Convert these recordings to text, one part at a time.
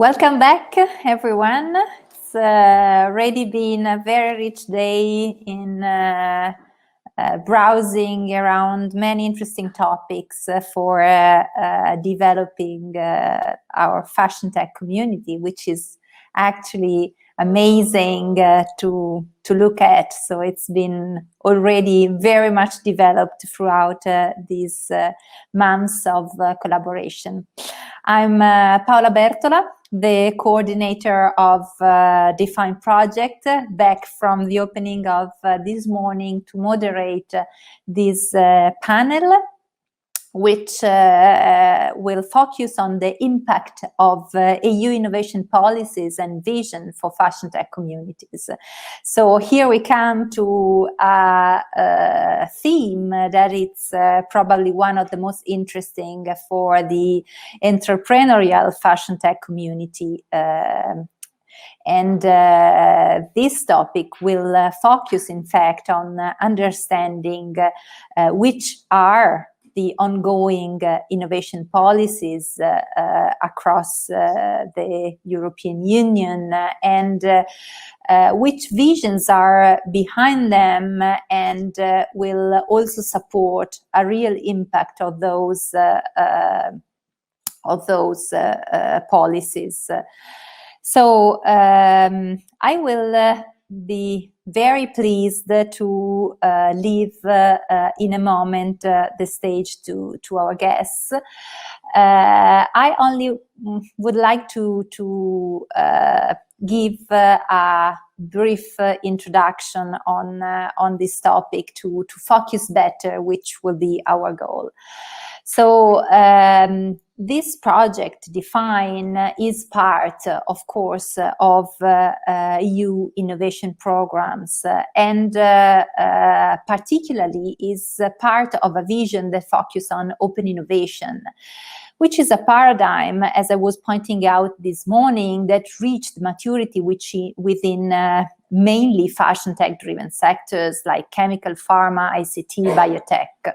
Welcome back, everyone. It's already been a very rich day in browsing around many interesting topics for developing our fashion tech community, which is actually amazing to look at. So it's been already very much developed throughout these months of collaboration. I'm Paola Bertola, the coordinator of DeFINE project, back from the opening of this morning to moderate this panel, which will focus on the impact of EU innovation policies and vision for fashion tech communities. So here we come to a theme that it's probably one of the most interesting for the entrepreneurial fashion tech community. And this topic will focus, in fact, on understanding which are the ongoing innovation policies across the European Union and which visions are behind them, and will also support a real impact of those policies. So I will be very pleased to leave in a moment the stage to our guests. I only would like to give a brief introduction on this topic to focus better, which will be our goal. So this project, DeFINE, is part, of course, of EU innovation programs, and particularly is part of a vision that focuses on open innovation, which is a paradigm, as I was pointing out this morning, that reached maturity within mainly fashion tech-driven sectors like chemical, pharma, ICT, biotech.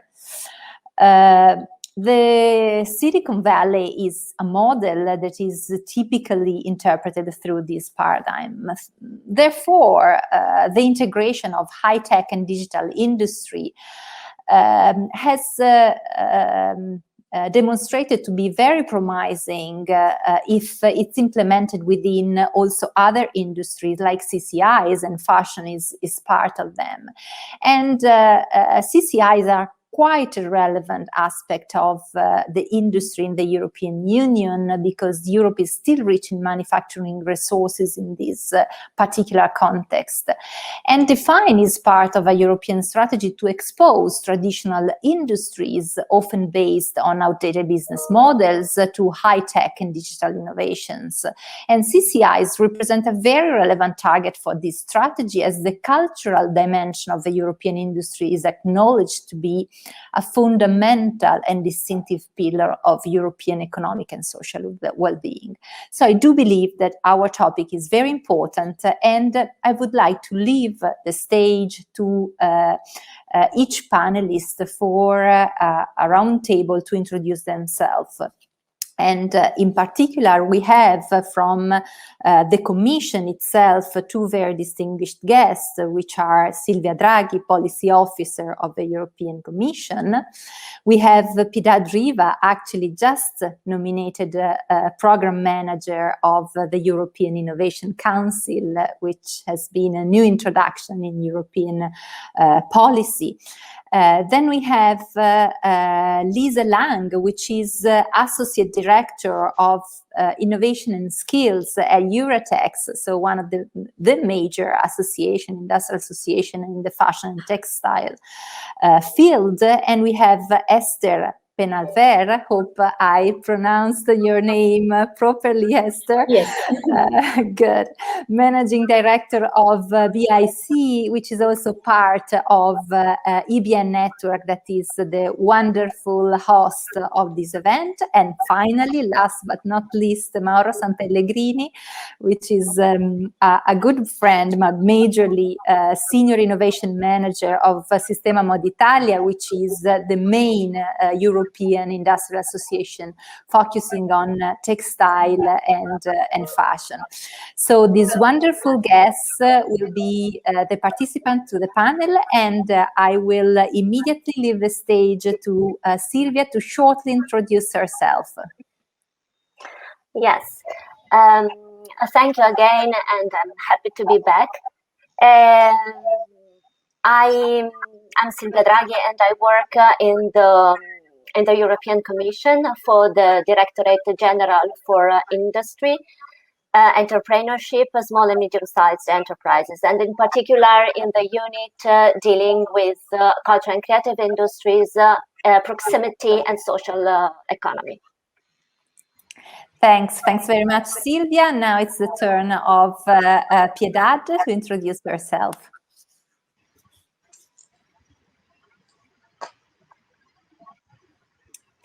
The Silicon Valley is a model that is typically interpreted through this paradigm. Therefore, the integration of high-tech and digital industry has demonstrated to be very promising if it's implemented within also other industries like CCIs, and fashion is part of them. And CCIs are quite a relevant aspect of the industry in the European Union, because Europe is still rich in manufacturing resources in this particular context. And DeFINE is part of a European strategy to expose traditional industries, often based on outdated business models, to high-tech and digital innovations. And CCIs represent a very relevant target for this strategy, as the cultural dimension of the European industry is acknowledged to be a fundamental and distinctive pillar of European economic and social well-being. So I do believe that our topic is very important, and I would like to leave the stage to each panelist for a roundtable to introduce themselves. And in particular, we have from the Commission itself two very distinguished guests, which are Silvia Draghi, Policy Officer of the European Commission. We have Piedad Rivas, actually just nominated Program Manager of the European Innovation Council, which has been a new introduction in European policy. Then we have Lisa Lang, which is Associate Director of Innovation and Skills at Eurotechs, so one of the major industrial association in the fashion and textile field. And we have Esther Peñalver, hope I pronounced your name properly, Esther. Yes. Good. Managing Director of BIC, which is also part of EBN Network, that is the wonderful host of this event. And finally, last but not least, Mauro Sampellegrini, which is a good friend, but majorly Senior Innovation Manager of Sistema, Moda, Italia, which is the main European European Industrial Association, focusing on textile and fashion. So these wonderful guests will be the participants to the panel, and I will immediately leave the stage to Silvia to shortly introduce herself. Yes, thank you again, and I'm happy to be back. I'm Silvia Draghi, and I work in the European Commission for the Directorate General for Industry, Entrepreneurship, Small and Medium-Sized Enterprises, and in particular in the unit dealing with culture and creative industries, proximity and social economy. Thanks very much, Silvia. Now it's the turn of Piedad to introduce herself.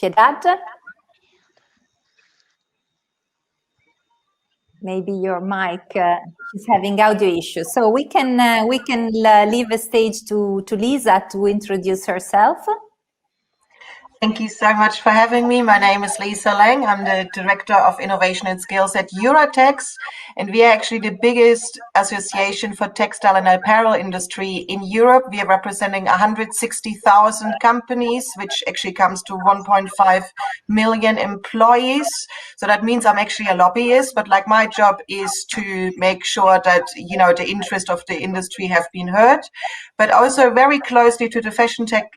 Piedad? Maybe your mic is having audio issues. So we can leave the stage to Lisa to introduce herself. Thank you so much for having me. My name is Lisa Lang. I'm the Director of Innovation and Skills at Eurotechs, and we are actually the biggest association for textile and apparel industry in Europe. We are representing 160,000 companies, which actually comes to 1.5 million employees. So that means I'm actually a lobbyist, but like my job is to make sure that, you know, the interest of the industry have been heard, but also very closely to the fashion tech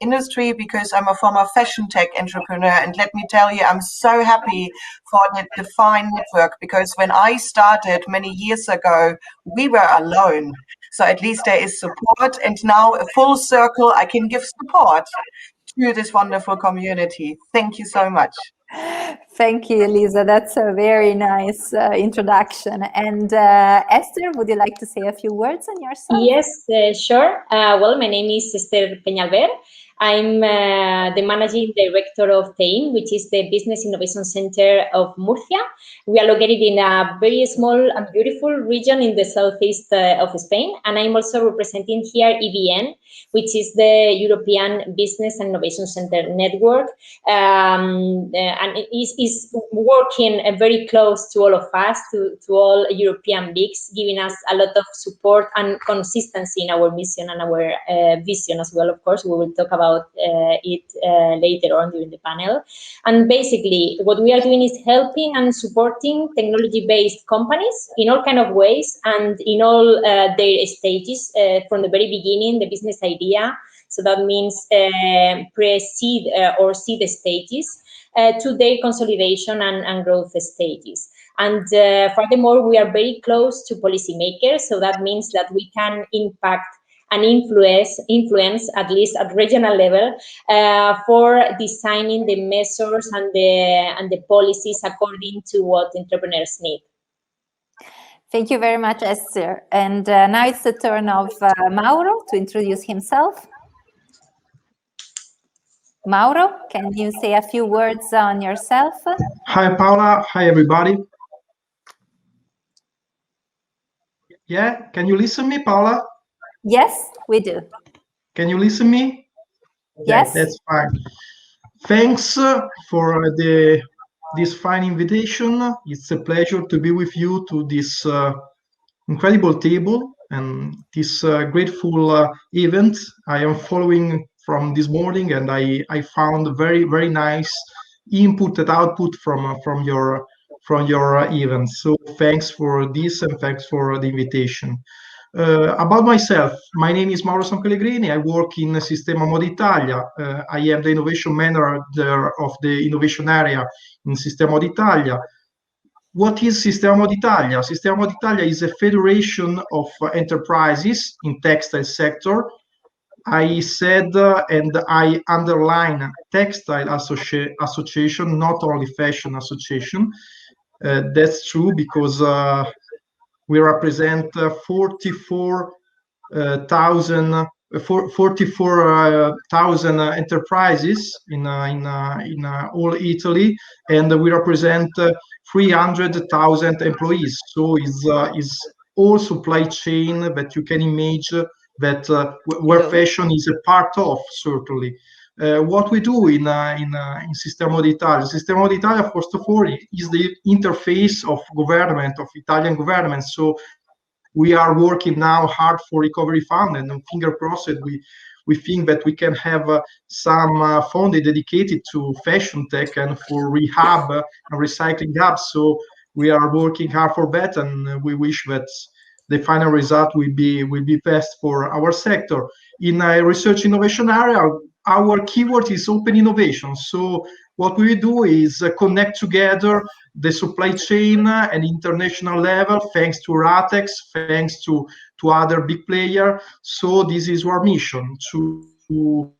industry, because I'm a former fashion tech entrepreneur, and let me tell you, I'm so happy for the DeFINE network, because when I started many years ago, we were alone. So at least there is support, and now a full circle, I can give support to this wonderful community. Thank you so much. Thank you, Elisa. That's a very nice introduction. And Esther, would you like to say a few words on yourself? Yes, sure. Well, my name is Esther Peñalver. I'm the Managing Director of TEIN, which is the Business Innovation Center of Murcia. We are located in a very small and beautiful region in the southeast of Spain. And I'm also representing here EBN, which is the European Business and Innovation Center Network. And it is working very close to all of us, to all European bigs, giving us a lot of support and consistency in our mission and our vision as well. Of course, we will talk about it later on during the panel. And basically, what we are doing is helping and supporting technology-based companies in all kind of ways and in all their stages, from the very beginning, the business idea. So that means pre-seed or seed stages, to their consolidation and growth stages. And furthermore, we are very close to policymakers. So that means that we can impact and influence, at least at regional level, for designing the measures and the policies according to what entrepreneurs need. Thank you very much, Esther. And now it's the turn of Mauro to introduce himself. Mauro, can you say a few words on yourself? Hi, Paola. Hi, everybody. Yeah, can you listen to me, Paola? Yes, we do. Can you listen to me? Yes. Yeah, that's fine. Thanks for this fine invitation. It's a pleasure to be with you to this incredible table and this grateful event I am following from this morning, and I found very, very nice input and output from your event. So thanks for this, and thanks for the invitation. About myself, my name is Mauro Caligrini. I work in Sistema, Moda, Italia. I am the innovation manager of the innovation area in Sistema, Moda, Italia. What is Sistema, Moda, Italia? Sistema, Moda, Italia is a federation of enterprises in textile sector. I said, and I underline, textile association, not only fashion association. That's true, because we represent 44,000 enterprises in all Italy, and we represent 300,000 employees. So is all supply chain that you can imagine, that where fashion is a part of, certainly. what we do in Sistema d'Italia. Sistema d'Italia, first of all, is the interface of government, of Italian government. So we are working now hard for recovery fund, and finger crossed, we think that we can have some fund dedicated to fashion tech and for rehab and recycling hubs. So we are working hard for that, and we wish that the final result will be best for our sector. In a research innovation area, our keyword is open innovation. So what we do is connect together the supply chain and international level, thanks to Euratex, thanks to other big players. So this is our mission, to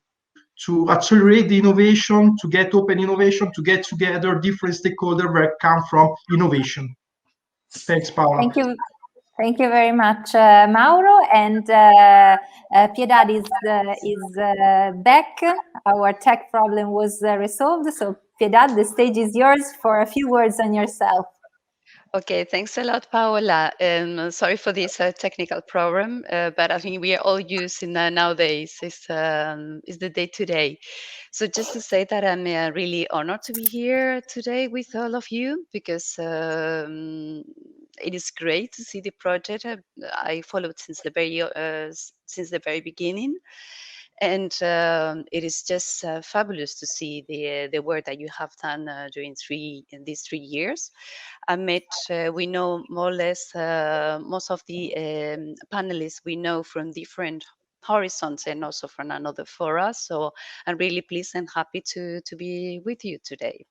accelerate the innovation, to get open innovation, to get together different stakeholders that come from innovation. Thanks, Paola. Thank you. Thank you very much, Mauro. And Piedad is back. Our tech problem was resolved. So Piedad, the stage is yours for a few words on yourself. Okay, thanks a lot, Paola. Sorry for this technical problem, but I think we are all using nowadays. It's the day-to-day. So just to say that I'm really honored to be here today with all of you, because it is great to see the project. I followed since the very beginning. And it is just fabulous to see the work that you have done during these 3 years. We know more or less most of the panelists we know from different horizons and also from another fora. So I'm really pleased and happy to be with you today.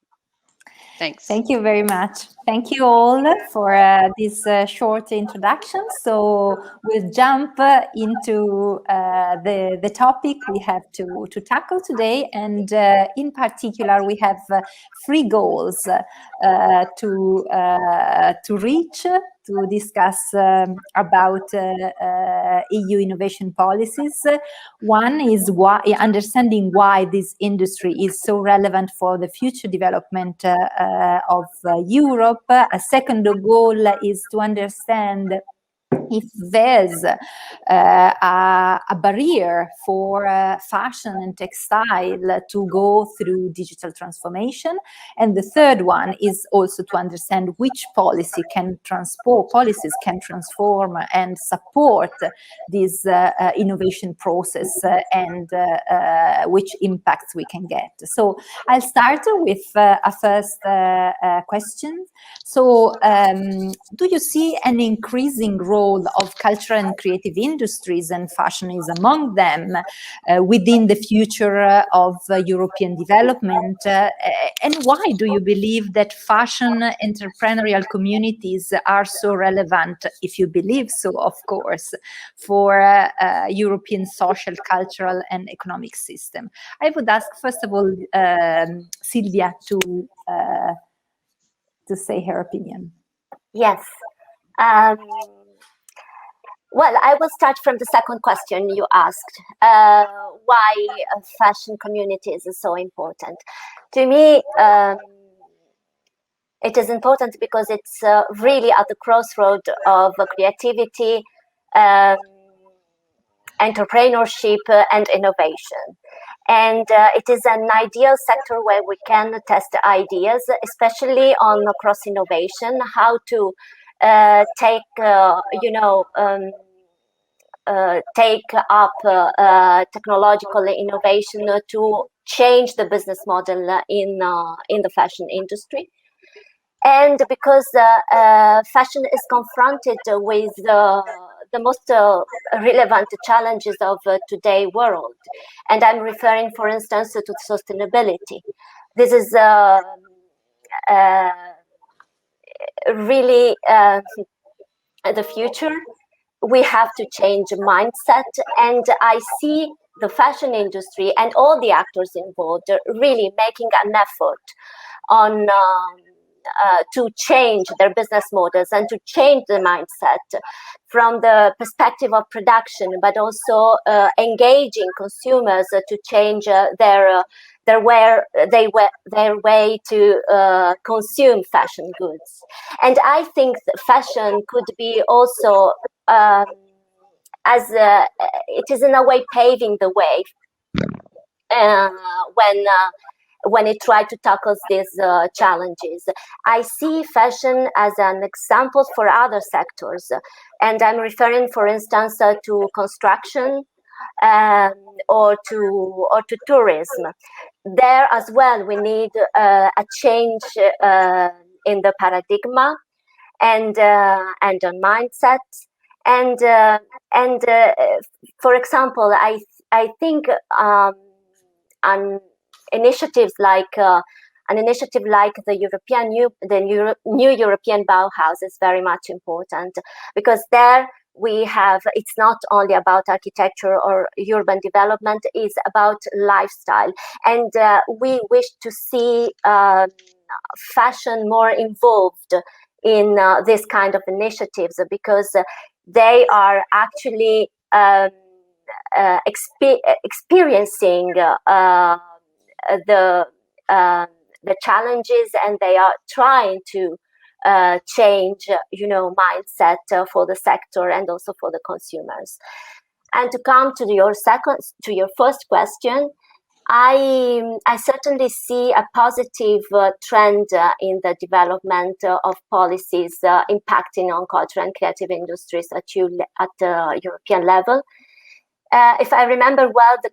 Thanks. Thank you very much. Thank you all for this short introduction. So we'll jump into the topic we have to tackle today. And in particular, we have 3 goals to reach, to discuss about EU innovation policies. One is understanding why this industry is so relevant for the future development of Europe. A second goal is to understand if there's a barrier for fashion and textile to go through digital transformation. And the third one is also to understand which policies can transform and support this innovation process and which impacts we can get. So I'll start with a first question. So do you see an increasing role of cultural and creative industries, and fashion is among them, within the future of European development? And why do you believe that fashion entrepreneurial communities are so relevant, if you believe so, of course, for European social, cultural, and economic system? I would ask, first of all, Silvia to say her opinion. Yes. Well, I will start from the second question you asked, why fashion communities is so important. To me, it is important because it's really at the crossroad of creativity, entrepreneurship, and innovation. And it is an ideal sector where we can test ideas, especially on cross-innovation, how to take up technological innovation to change the business model in the fashion industry. And because fashion is confronted with the most relevant challenges of today's world. And I'm referring, for instance, to sustainability. This is really the future. We have to change mindset, and I see the fashion industry and all the actors involved really making an effort on to change their business models and to change the mindset from the perspective of production, but also engaging consumers to change their way to consume fashion goods. And I think that fashion could be also as it is in a way paving the way when it tried to tackle these challenges. I see fashion as an example for other sectors, and I'm referring, for instance, to construction or to tourism. There as well, we need a change in the paradigm and on mindset. And for example, I think initiatives like an initiative like the new European Bauhaus is very much important, because there we have, it's not only about architecture or urban development, it's about lifestyle. And we wish to see fashion more involved in this kind of initiatives, because they are actually experiencing the challenges, and they are trying to change, mindset for the sector and also for the consumers. And to come to your first question, I certainly see a positive trend in the development of policies impacting on culture and creative industries at the European level. If I remember well, the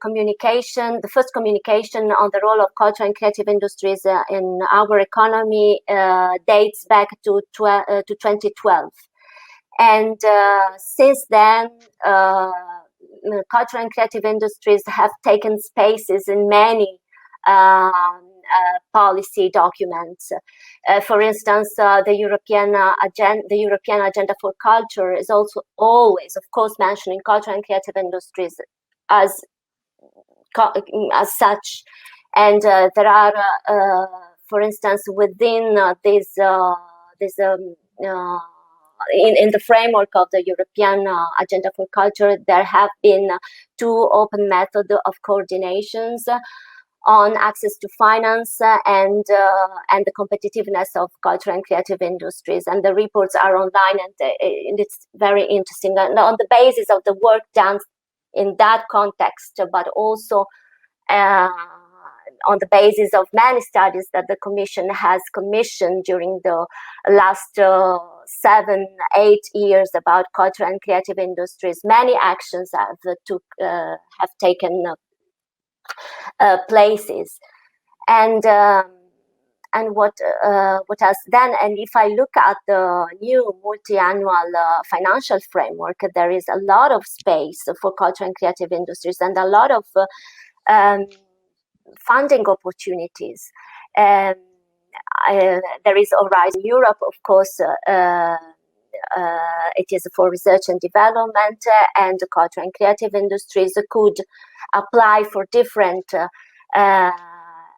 first communication on the role of culture and creative industries in our economy dates back to 2012. And since then, culture and creative industries have taken spaces in many policy documents. For instance, the European Agenda for Culture is also always, of course, mentioning culture and creative industries as such. And there are, for instance, within in the framework of the European Agenda for Culture, there have been 2 open methods of coordinations on access to finance and the competitiveness of culture and creative industries. And the reports are online, and it's very interesting. And on the basis of the work done in that context, but also on the basis of many studies that the Commission has commissioned during the last 7-8 years about culture and creative industries, many actions have taken places. And what has then, and if I look at the new multi-annual financial framework, there is a lot of space for culture and creative industries and a lot of funding opportunities. There is Horizon Europe, of course. It is for research and development, and the culture and creative industries could apply for different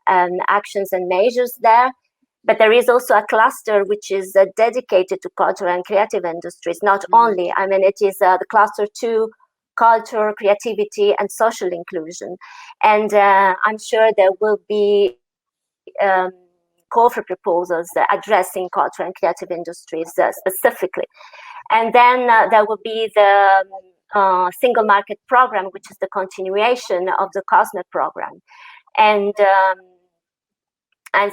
actions and measures there. But there is also a cluster which is dedicated to culture and creative industries. Not only, it is the cluster 2, culture, creativity, and social inclusion. And I'm sure there will be call for proposals addressing culture and creative industries specifically. And then there will be the single market program, which is the continuation of the COSME program. And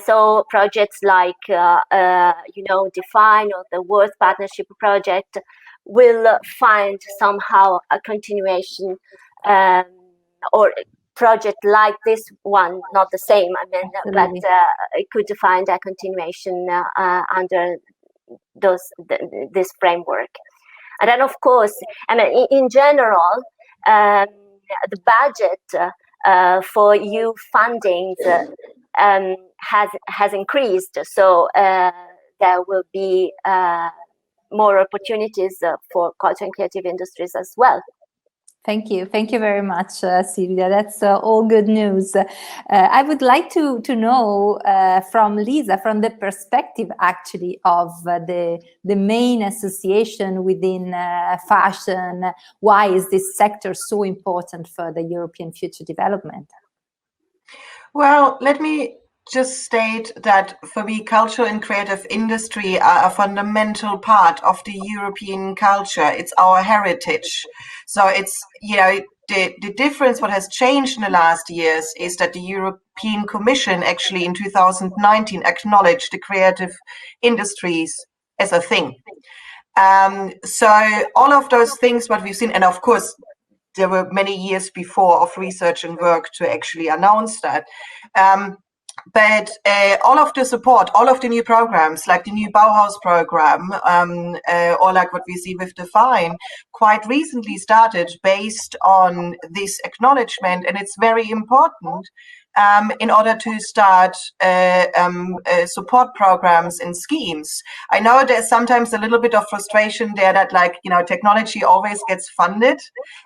so projects like, DeFINE or the World Partnership Project will find somehow a continuation, or project like this one, not the same, but it could find a continuation under this framework. And then, of course, in general, the budget for EU funding has increased, so there will be more opportunities for culture and creative industries as well. Thank you very much, Silvia. That's all good news. I would like to know from Lisa, from the perspective actually of the main association within fashion, why is this sector so important for the European future development? Well, let me just state that for me, culture and creative industry are a fundamental part of the European culture. It's our heritage. So it's, the difference, what has changed in the last years, is that the European Commission actually in 2019 acknowledged the creative industries as a thing. So all of those things, what we've seen, and of course, there were many years before of research and work to actually announce that. But all of the support, all of the new programs, like the new Bauhaus program, or like what we see with DeFINE, quite recently started based on this acknowledgement, and it's very important in order to start support programs and schemes. I know there's sometimes a little bit of frustration there that, like, you know, technology always gets funded,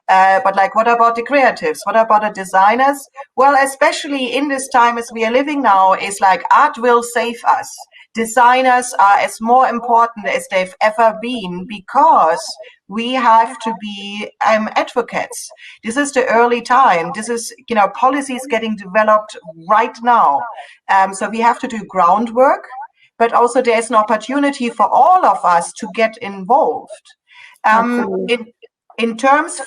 but like, what about the creatives? What about the designers? Well, especially in this time as we are living now, is like art will save us. Designers are as more important as they've ever been, because we have to be advocates. This is the early time. This is, you know, policies getting developed right now. So we have to do groundwork, but also there's an opportunity for all of us to get involved. In terms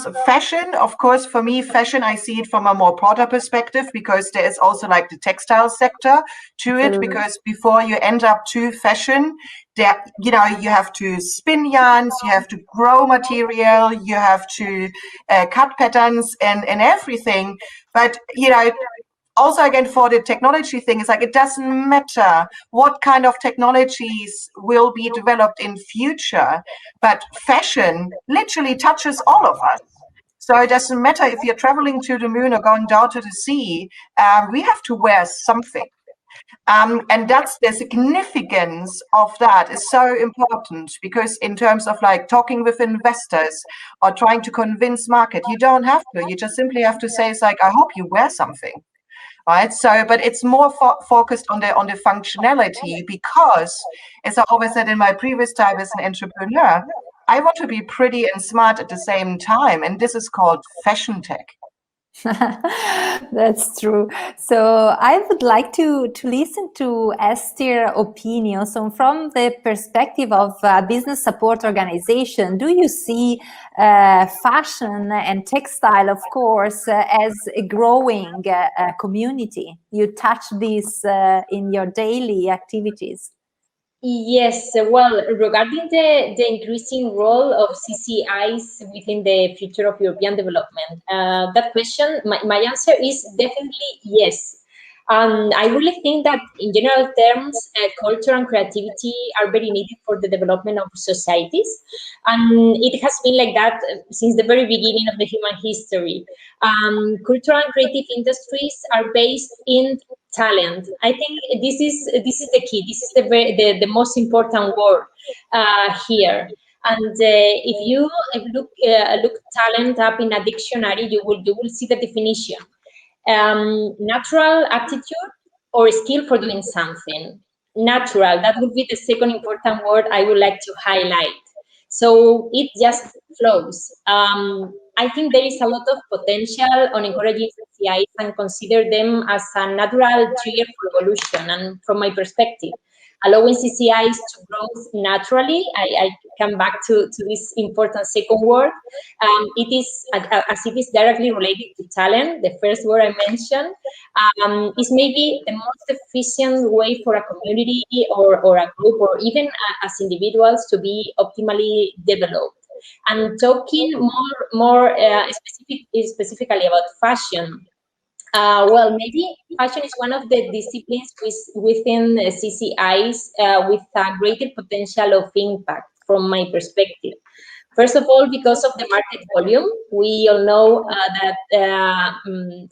of fashion, of course, for me, fashion, I see it from a more broader perspective, because there is also like the textile sector to it, because before you end up to fashion, there, you know, you have to spin yarns, you have to grow material, you have to cut patterns and everything. But, you know, also, again, for the technology thing, it's like, it doesn't matter what kind of technologies will be developed in future, but fashion literally touches all of us. So it doesn't matter if you're traveling to the moon or going down to the sea, we have to wear something. And that's the significance of that is so important, because in terms of like talking with investors or trying to convince market, you don't have to. You just simply have to say, it's like, I hope you wear something. Right. So, but it's more focused on the functionality, because, as I always said in my previous time as an entrepreneur, I want to be pretty and smart at the same time. And this is called fashion tech. That's true. So I would like to listen to Esther's opinion. So from the perspective of business support organization, do you see fashion and textile, of course, as a growing community? You touch this in your daily activities. Yes, well, regarding the increasing role of CCIs within the future of European development, that question, my answer is definitely yes. I really think that in general terms, culture and creativity are very needed for the development of societies. And it has been like that since the very beginning of the human history. Cultural and creative industries are based in talent. I think this is the key. This is the most important word here. And if you look talent up in a dictionary, you will see the definition. Natural aptitude or skill for doing something. Natural, that would be the second important word I would like to highlight. So it just flows. I think there is a lot of potential on encouraging CCIs and consider them as a natural trigger for evolution. And from my perspective, allowing CCIs to grow naturally, I come back to this important second word. It is, as it is directly related to talent, the first word I mentioned, is maybe the most efficient way for a community or a group or even as individuals to be optimally developed. And talking more specifically about fashion, well, maybe fashion is one of the disciplines within CCIs with a greater potential of impact from my perspective. First of all, because of the market volume, we all know that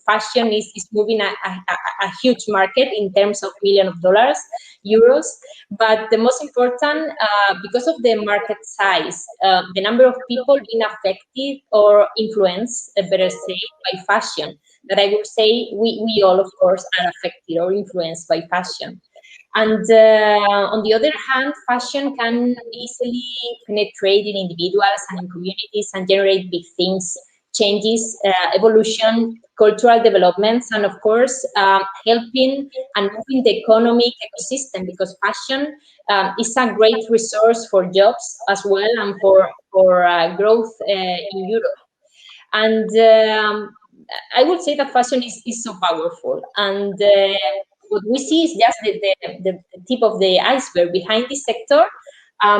fashion is moving a huge market in terms of millions of dollars, euros. But the most important, because of the market size, the number of people being affected or influenced, better say, by fashion, that I would say we all, of course, are affected or influenced by fashion. And on the other hand, fashion can easily penetrate in individuals and in communities and generate big things, changes, evolution, cultural developments, and of course, helping and moving the economic ecosystem, because fashion is a great resource for jobs as well and for growth in Europe. And I would say that fashion is so powerful, and what we see is just the tip of the iceberg. Behind this sector,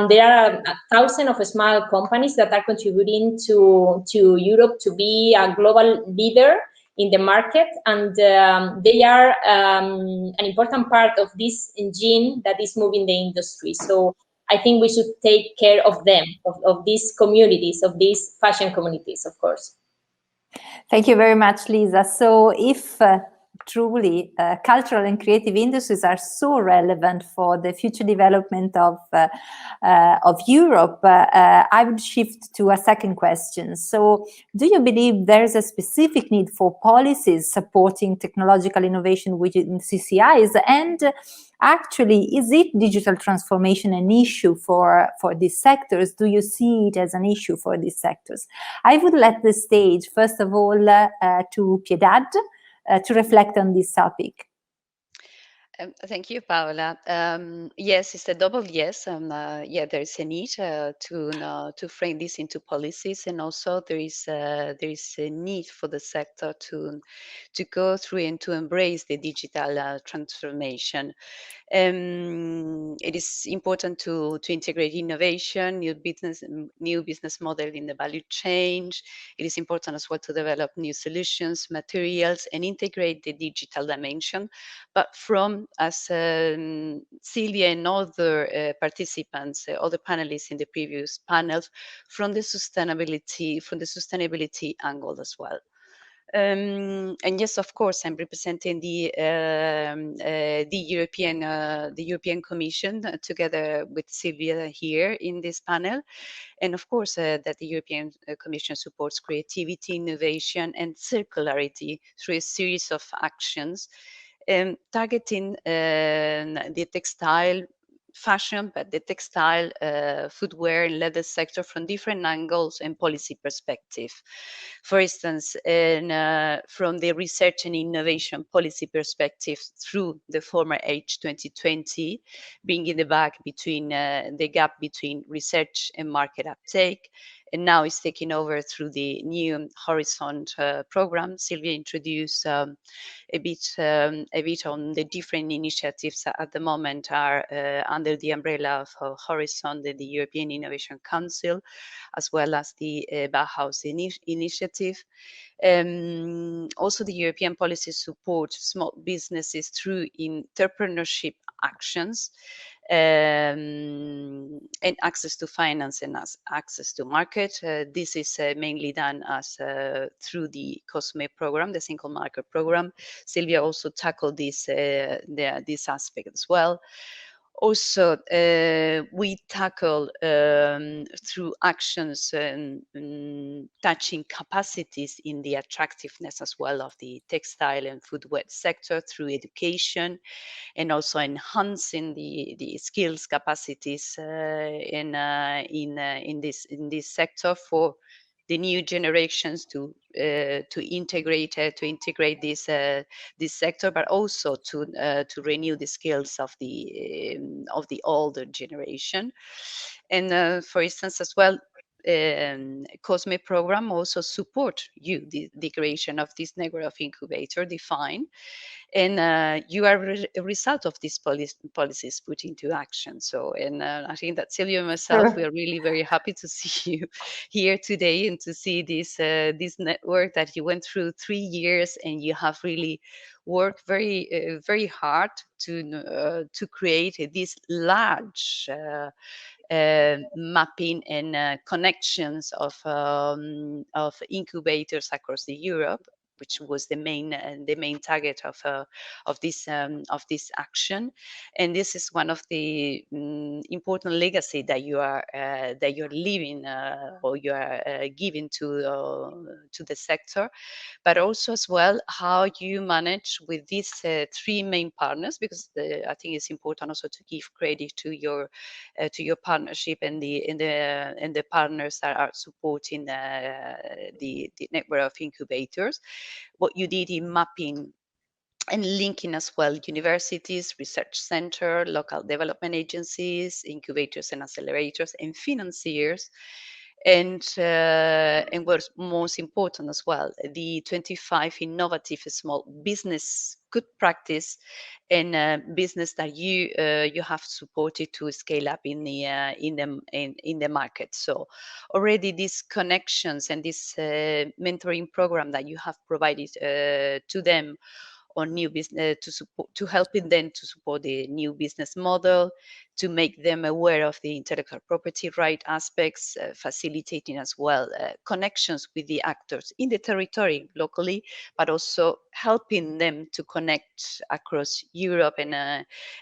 there are thousands of small companies that are contributing to Europe to be a global leader in the market, and they are an important part of this engine that is moving the industry. So I think we should take care of them, of these communities, of these fashion communities, of course. Thank you very much, Lisa. So if truly cultural and creative industries are so relevant for the future development of Europe, I would shift to a second question. So do you believe there is a specific need for policies supporting technological innovation within CCIs? And actually, is it digital transformation an issue for these sectors? Do you see it as an issue for these sectors? I would let the stage, first of all, to Piedad to reflect on this topic. Thank you, Paola. Yes, it's a double yes. Yeah, there is a need to frame this into policies, and also there is a need for the sector to go through and to embrace the digital transformation. It is important to integrate innovation, new business model in the value chain. It is important as well to develop new solutions, materials, and integrate the digital dimension. But from, as Silvia and other participants, other panelists in the previous panels, from the sustainability angle as well. And yes, of course, I'm representing the European Commission together with Silvia here in this panel, and of course that the European Commission supports creativity, innovation, and circularity through a series of actions targeting the textile fashion, but the textile, footwear, and leather sector from different angles and policy perspective. For instance, from the research and innovation policy perspective through the former H 2020, bringing the gap between research and market uptake, and now it's taking over through the new Horizon program. Silvia introduced a bit on the different initiatives that at the moment are under the umbrella of Horizon, the European Innovation Council, as well as the Bauhaus initiative. Also, the European policy support small businesses through entrepreneurship actions, and access to finance and access to market. This is mainly done as through the COSME program, the Single Market Program. Silvia also tackled this aspect as well. Also, we tackle through actions touching capacities in the attractiveness as well of the textile and footwear sector through education, and also enhancing the skills capacities in this sector for the new generations to integrate this sector, but also to renew the skills of the older generation. And for instance, as well, COSME program also support the creation of this network of incubator, DeFINE, and you are a result of these policies put into action. So, and I think that Silvia and myself, we are really very happy to see you here today and to see this network that you went through 3 years, and you have really worked very hard to create this large mapping and connections of incubators across Europe, which was the main target of this action. And this is one of the important legacy that you're leaving or you are giving to the sector, but also as well how you manage with these 3 main partners, because I think it's important also to give credit to your partnership and the partners that are supporting the network of incubators. What you did in mapping and linking as well universities, research center, local development agencies, incubators and accelerators, and financiers. And what's most important as well, the 25 innovative small business good practice and business that you have supported to scale up in the market. So already these connections and this mentoring program that you have provided to them on new business to helping them to support the new business model, to make them aware of the intellectual property right aspects, facilitating as well connections with the actors in the territory locally, but also helping them to connect across Europe and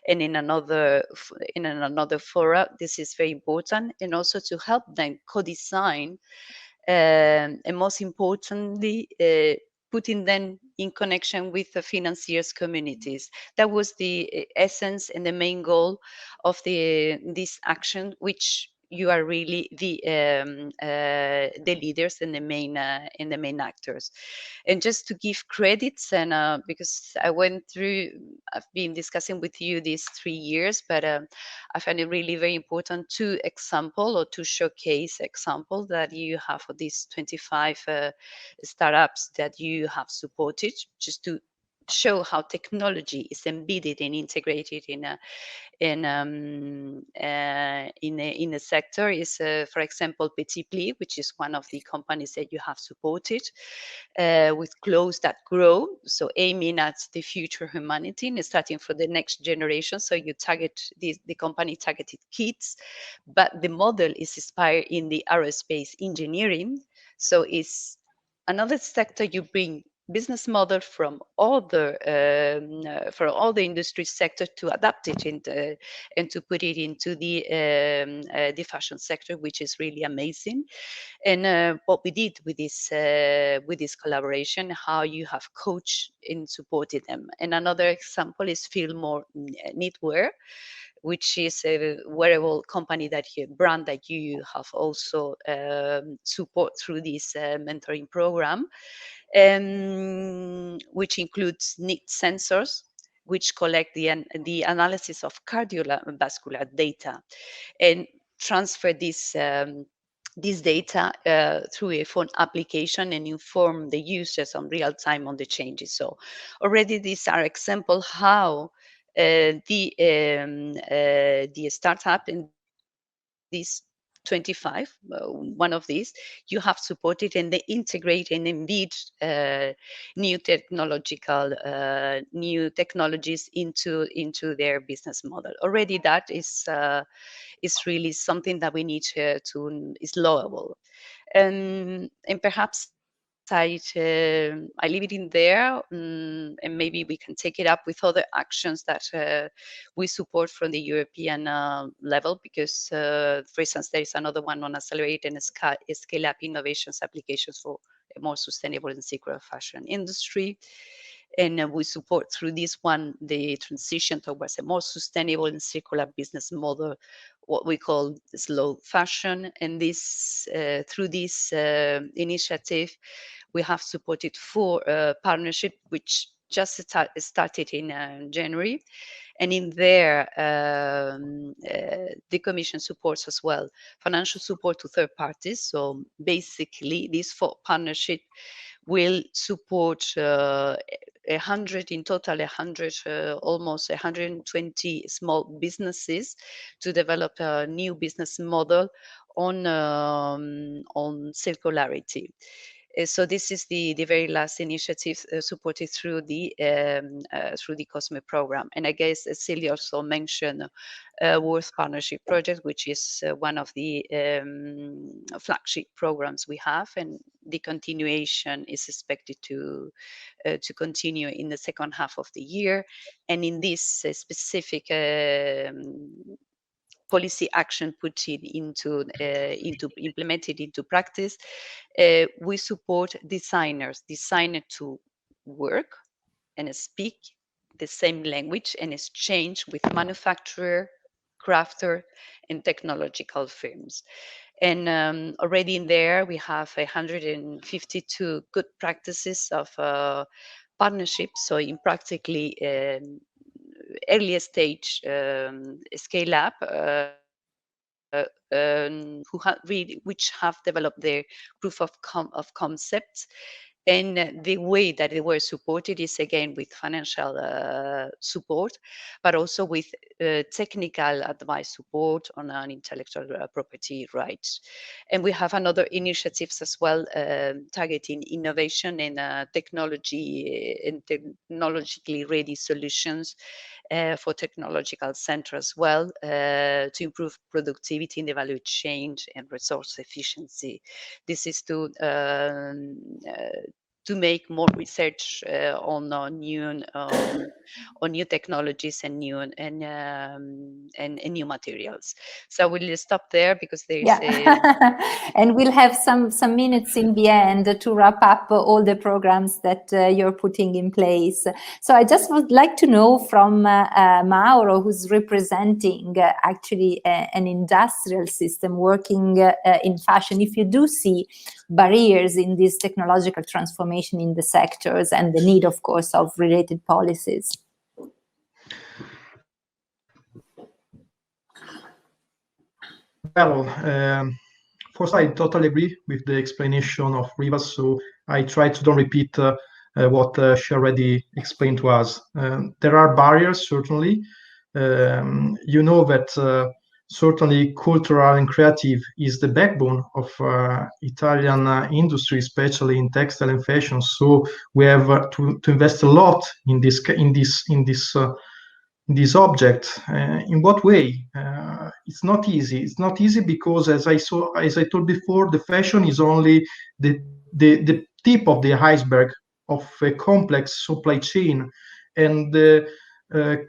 in another fora. This is very important, and also to help them co-design and most importantly, putting them in connection with the financiers communities. That was the essence and the main goal of this action, which you are really the leaders and the main actors. And just to give credits, and because I've been discussing with you these 3 years, but I find it really very important to example or to showcase example that you have of these 25 startups that you have supported, just to show how technology is embedded and integrated in a sector is, for example, Petit Pli, which is one of the companies that you have supported with clothes that grow, so aiming at the future humanity and starting for the next generation. So you target the company targeted kids, but the model is inspired in the aerospace engineering. So it's another sector you bring business model from all the industry sector to adapt it and to put it into the fashion sector, which is really amazing. And what we did with this collaboration, how you have coached and supported them. And another example is Feel More Knitwear, which is a wearable company brand that you have also support through this mentoring program, which includes knit sensors, which collect the analysis of cardiovascular data and transfer this data through a phone application and inform the users on real time on the changes. So already these are examples how the startup in these 25, one of these, you have supported and they integrate and embed new technologies into their business model. Already that is really something that we need is laudable. And perhaps I leave it in there, and maybe we can take it up with other actions that we support from the European level, because, for instance, there is another one on accelerating and scale up innovations applications for a more sustainable and circular fashion industry. And we support through this one the transition towards a more sustainable and circular business model, what we call slow fashion. And this through this initiative, we have supported 4 partnership, which just started in January. And in there, the Commission supports as well financial support to third parties. So basically, these 4 partnerships will support 100 in total, 100, almost 120 small businesses to develop a new business model on circularity. So this is the very last initiative supported through the COSME program. And I guess Silvia also mentioned Worth Partnership Project, which is one of the flagship programs we have, and the continuation is expected to continue in the second half of the year. And in this specific policy action put it into implemented into practice, we support designers to work and speak the same language and exchange with manufacturer, crafter, and technological firms. And already in there, we have 152 good practices of partnerships. So in practically earlier stage scale up which have developed their proof of concepts. And the way that they were supported is again with financial support, but also with technical advice support on an intellectual property rights. And we have another initiatives as well targeting innovation and technology and technologically ready solutions for technological centers as well to improve productivity in the value chain and resource efficiency. This is to make more research on new technologies and new materials. So we'll stop there because there's and we'll have some minutes in the end to wrap up all the programs that you're putting in place. So I just would like to know from Mauro, who's representing actually an industrial system working in fashion, if you do see barriers in this technological transformation in the sectors and the need, of course, of related policies. Well, first, I totally agree with the explanation of Rivas, so I try to don't repeat what she already explained to us. There are barriers, certainly. You know that certainly cultural and creative is the backbone of Italian industry, especially in textile and fashion. So we have to invest a lot in this object. In what way? It's not easy. It's not easy because, as I told before, the fashion is only the tip of the iceberg of a complex supply chain, and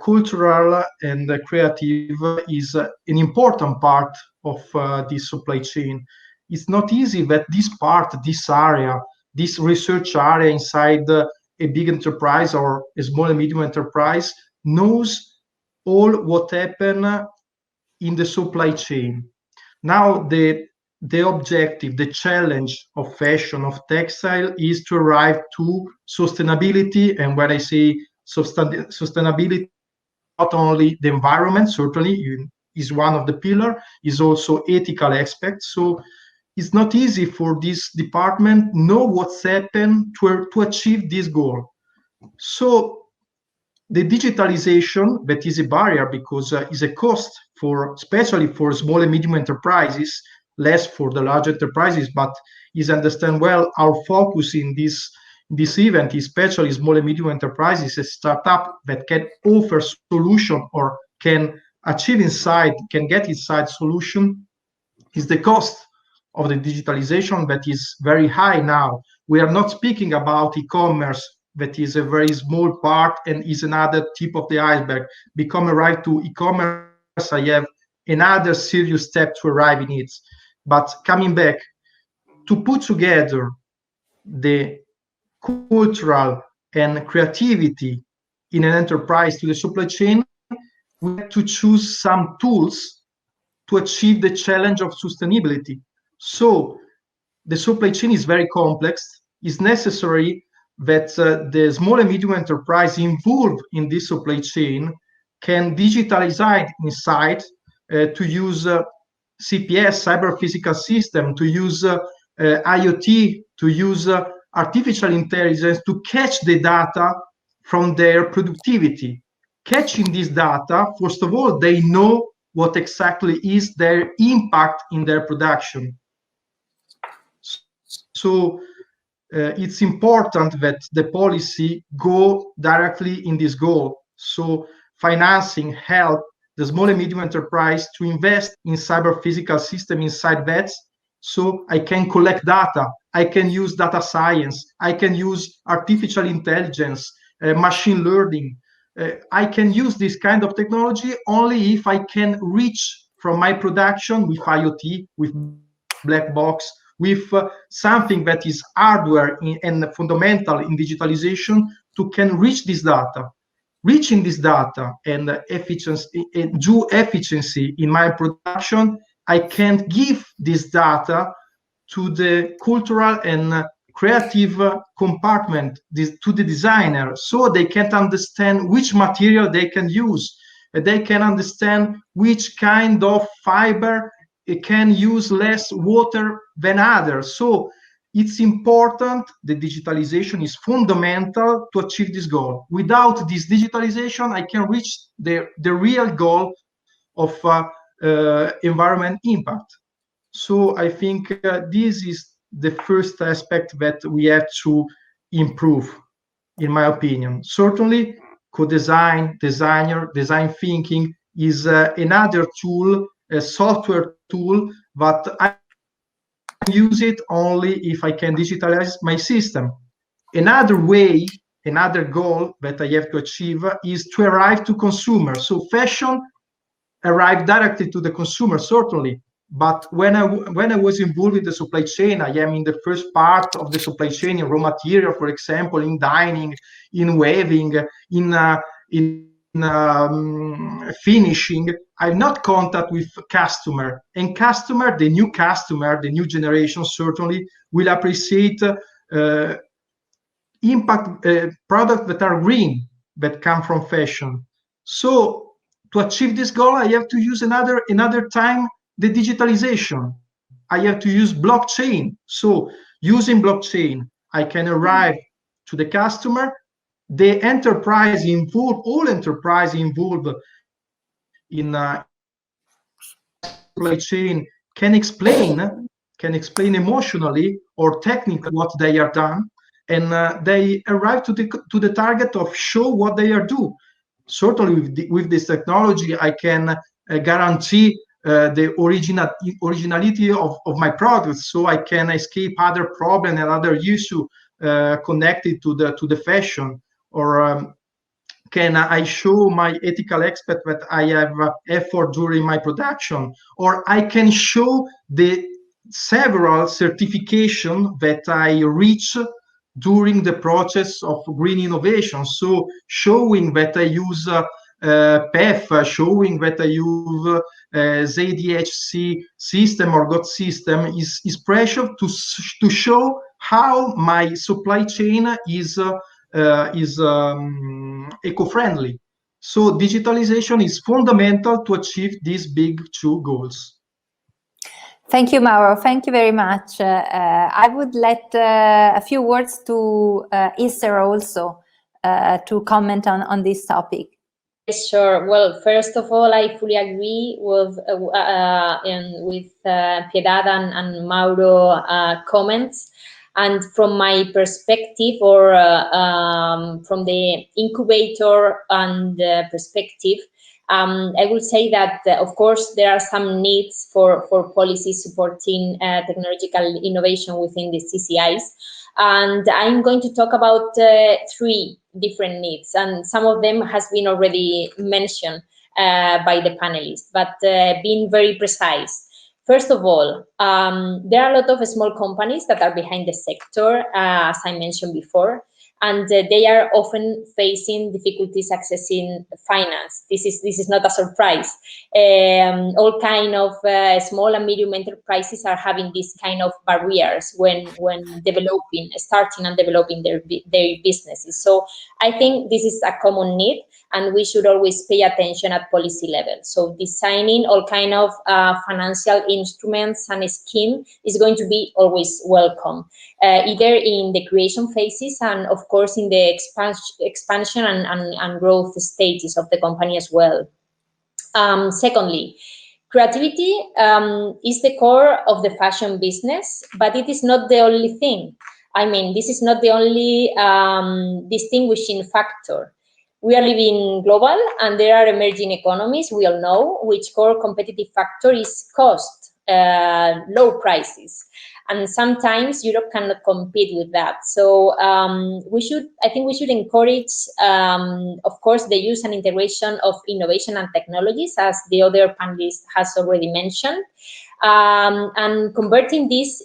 cultural and creative is an important part of this supply chain. It's not easy that this part, this area, this research area inside a big enterprise or a small and medium enterprise knows all what happened in the supply chain. Now the objective, the challenge of fashion, of textile, is to arrive to sustainability. And when I say sustainability, not only the environment, certainly is one of the pillars, is also ethical aspects. So it's not easy for this department know what's happened to achieve this goal. So the digitalization, that is a barrier because is a cost for, especially for small and medium enterprises, less for the large enterprises, but is understand well our focus in this event, especially small and medium enterprises, a startup that can offer solution or can get inside solution, is the cost of the digitalization that is very high now. We are not speaking about e-commerce, that is a very small part and is another tip of the iceberg. Become arrive to e-commerce, I have another serious step to arrive in it. But coming back, to put together the cultural and creativity in an enterprise to the supply chain, we have to choose some tools to achieve the challenge of sustainability. So the supply chain is very complex. It's necessary that the small and medium enterprise involved in this supply chain can digitalize inside to use CPS, cyber physical system, to use IoT, to use artificial intelligence to catch the data from their productivity. Catching this data, first of all, they know what exactly is their impact in their production. So it's important that the policy go directly in this goal. So financing help the small and medium enterprise to invest in cyber physical system inside that. So I can collect data, I can use data science, I can use artificial intelligence, machine learning. I can use this kind of technology only if I can reach from my production with IoT, with black box, with something that is hardware and fundamental in digitalization to can reach this data. Reaching this data and efficiency in my production, I can give this data to the cultural and creative compartment, to the designer, so they can understand which material they can use. They can understand which kind of fiber it can use less water than others. So it's important. The digitalization is fundamental to achieve this goal. Without this digitalization, I can reach the real goal of environment impact. So I think this is the first aspect that we have to improve, in my opinion. Certainly, co-design, design thinking is another tool, a software tool, but I use it only if I can digitalize my system. Another way, another goal that I have to achieve is to arrive to consumers. So fashion arrive directly to the consumer, certainly. But when I was involved in the supply chain, I am in the first part of the supply chain, in raw material, for example, in dyeing, in weaving, in finishing. I'm not contact with customer, and the new generation certainly will appreciate impact products that are green, that come from fashion. So to achieve this goal, I have to use another time the digitalization. I have to use blockchain. So using blockchain, I can arrive to the customer. The enterprise involved, all enterprise involved in supply chain can explain emotionally or technically what they are done, and they arrive to the target of show what they are do. Certainly with this technology, I can guarantee the originality of my products, so I can escape other problems and other issues connected to the fashion. Or can I show my ethical aspect that I have effort during my production? Or I can show the several certification that I reach during the process of green innovation. So showing that I use PEF, showing that I use ZDHC system or GOT system is precious to show how my supply chain is eco-friendly. So digitalization is fundamental to achieve these big two goals. Thank you, Mauro. Thank you very much. I would let a few words to Esther also to comment on this topic. Sure. Well, first of all, I fully agree with Piedad and Mauro comments. And from my perspective, or from the incubator and perspective, I will say that, of course, there are some needs for policy supporting technological innovation within the CCIs. And I'm going to talk about 3 different needs, and some of them has been already mentioned by the panelists, but being very precise. First of all, there are a lot of small companies that are behind the sector, as I mentioned before, and they are often facing difficulties accessing finance. This is not a surprise. All kind of small and medium enterprises are having these kind of barriers when starting and developing their businesses. So I think this is a common need, and we should always pay attention at policy level. So designing all kind of financial instruments and scheme is going to be always welcome, either in the creation phases and, of course, in the expansion and growth stages of the company as well. Secondly, creativity is the core of the fashion business, but it is not the only thing. I mean, this is not the only distinguishing factor. We are living global, and there are emerging economies, we all know, which core competitive factor is cost, low prices. And sometimes Europe cannot compete with that. So I think we should encourage, of course, the use and integration of innovation and technologies, as the other panelist has already mentioned. And converting this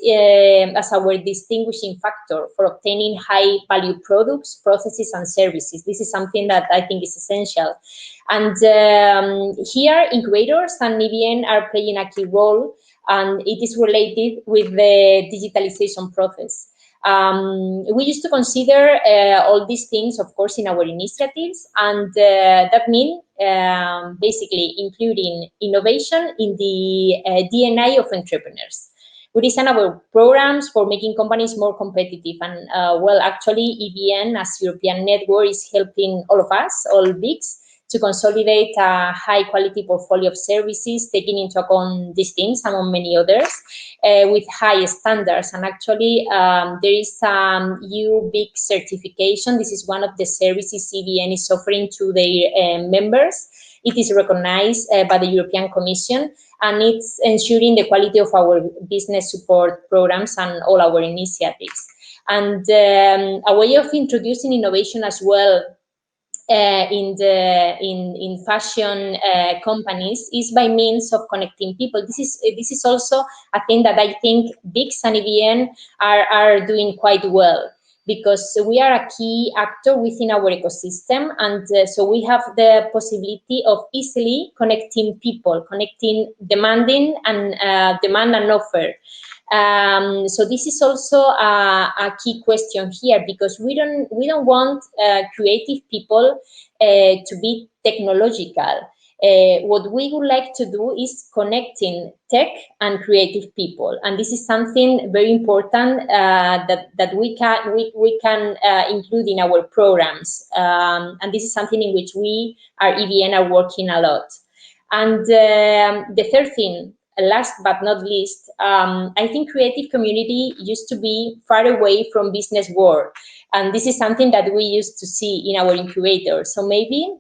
as our distinguishing factor for obtaining high-value products, processes, and services. This is something that I think is essential. And here, incubators and EVN are playing a key role, and it is related with the digitalization process. We used to consider all these things, of course, in our initiatives, and that means basically including innovation in the DNA of entrepreneurs. We design our programs for making companies more competitive. And well, actually, EVN as European network is helping all of us, all bigs, to consolidate a high quality portfolio of services, taking into account these things among many others, with high standards. And actually, there is EU big certification. This is one of the services EVN is offering to their members. It is recognized by the European Commission, and it's ensuring the quality of our business support programs and all our initiatives. And a way of introducing innovation as well in fashion companies is by means of connecting people. This is also a thing that I think bigs and EVN are doing quite well, because we are a key actor within our ecosystem, and so we have the possibility of easily connecting people, connecting demand and offer. So this is also a key question here, because we don't want creative people to be technological. What we would like to do is connecting tech and creative people, and this is something very important that we can include in our programs, and this is something in which we EVN are working a lot. And the third thing, last but not least, I think creative community used to be far away from business world, and this is something that we used to see in our incubator. So maybe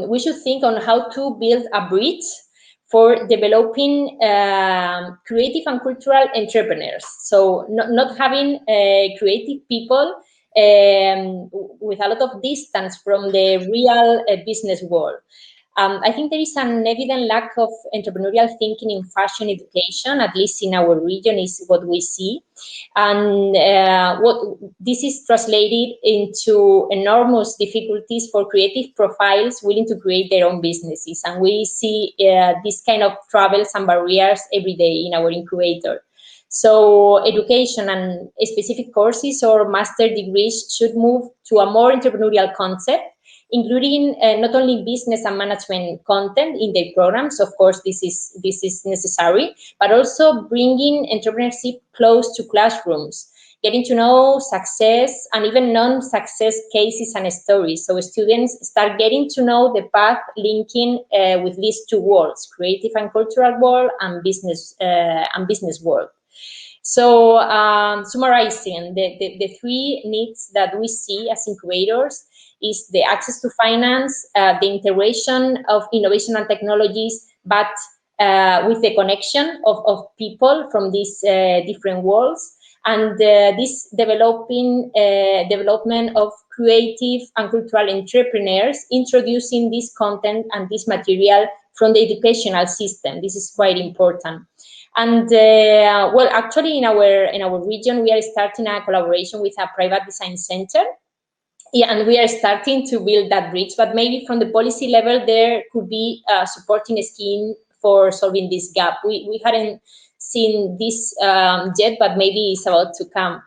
we should think on how to build a bridge for developing creative and cultural entrepreneurs. So not having creative people with a lot of distance from the real business world. I think there is an evident lack of entrepreneurial thinking in fashion education, at least in our region, is what we see. And what this is translated into enormous difficulties for creative profiles willing to create their own businesses. And we see this kind of troubles and barriers every day in our incubator. So education and specific courses or master degrees should move to a more entrepreneurial concept, including not only business and management content in their programs. Of course, this is necessary, but also bringing entrepreneurship close to classrooms, getting to know success and even non-success cases and stories. So students start getting to know the path linking with these two worlds, creative and cultural world and business world. So summarizing, the three needs that we see as incubators is the access to finance, the integration of innovation and technologies, but with the connection of people from these different worlds, and this development of creative and cultural entrepreneurs, introducing this content and this material from the educational system. This is quite important. And well, actually in our region, we are starting a collaboration with a private design center. Yeah, and we are starting to build that bridge, but maybe from the policy level, there could be a supporting scheme for solving this gap. We hadn't seen this yet, but maybe it's about to come.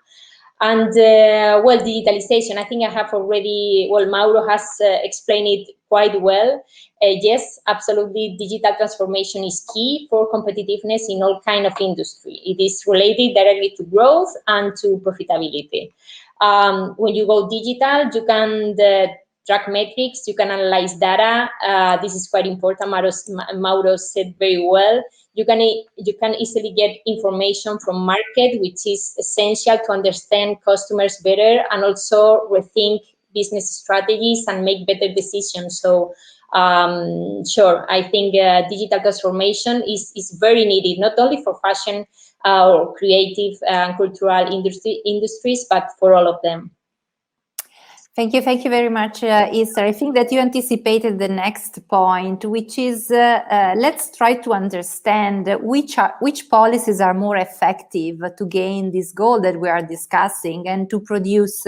And well, digitalization, I think I have already, well, Mauro has explained it quite well. Yes, absolutely, digital transformation is key for competitiveness in all kind of industry. It is related directly to growth and to profitability. When you go digital, you can track metrics, you can analyze data. This is quite important. Mauro said very well. You can easily get information from market, which is essential to understand customers better and also rethink business strategies and make better decisions. So sure, I think digital transformation is very needed, not only for fashion or creative and cultural industries, but for all of them. Thank you very much, Esther. I think that you anticipated the next point, which is let's try to understand which policies are more effective to gain this goal that we are discussing and to produce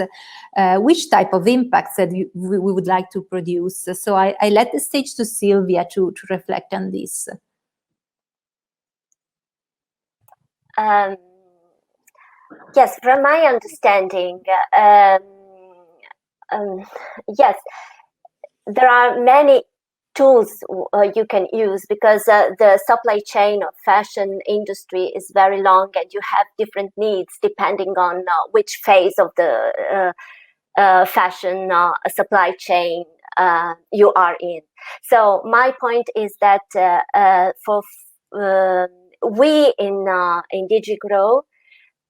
which type of impacts that we would like to produce. So I let the stage to Silvia to reflect on this. Yes, from my understanding, yes, there are many tools you can use, because the supply chain of fashion industry is very long, and you have different needs depending on which phase of the fashion supply chain you are in. So my point is that for we in DigiGrow,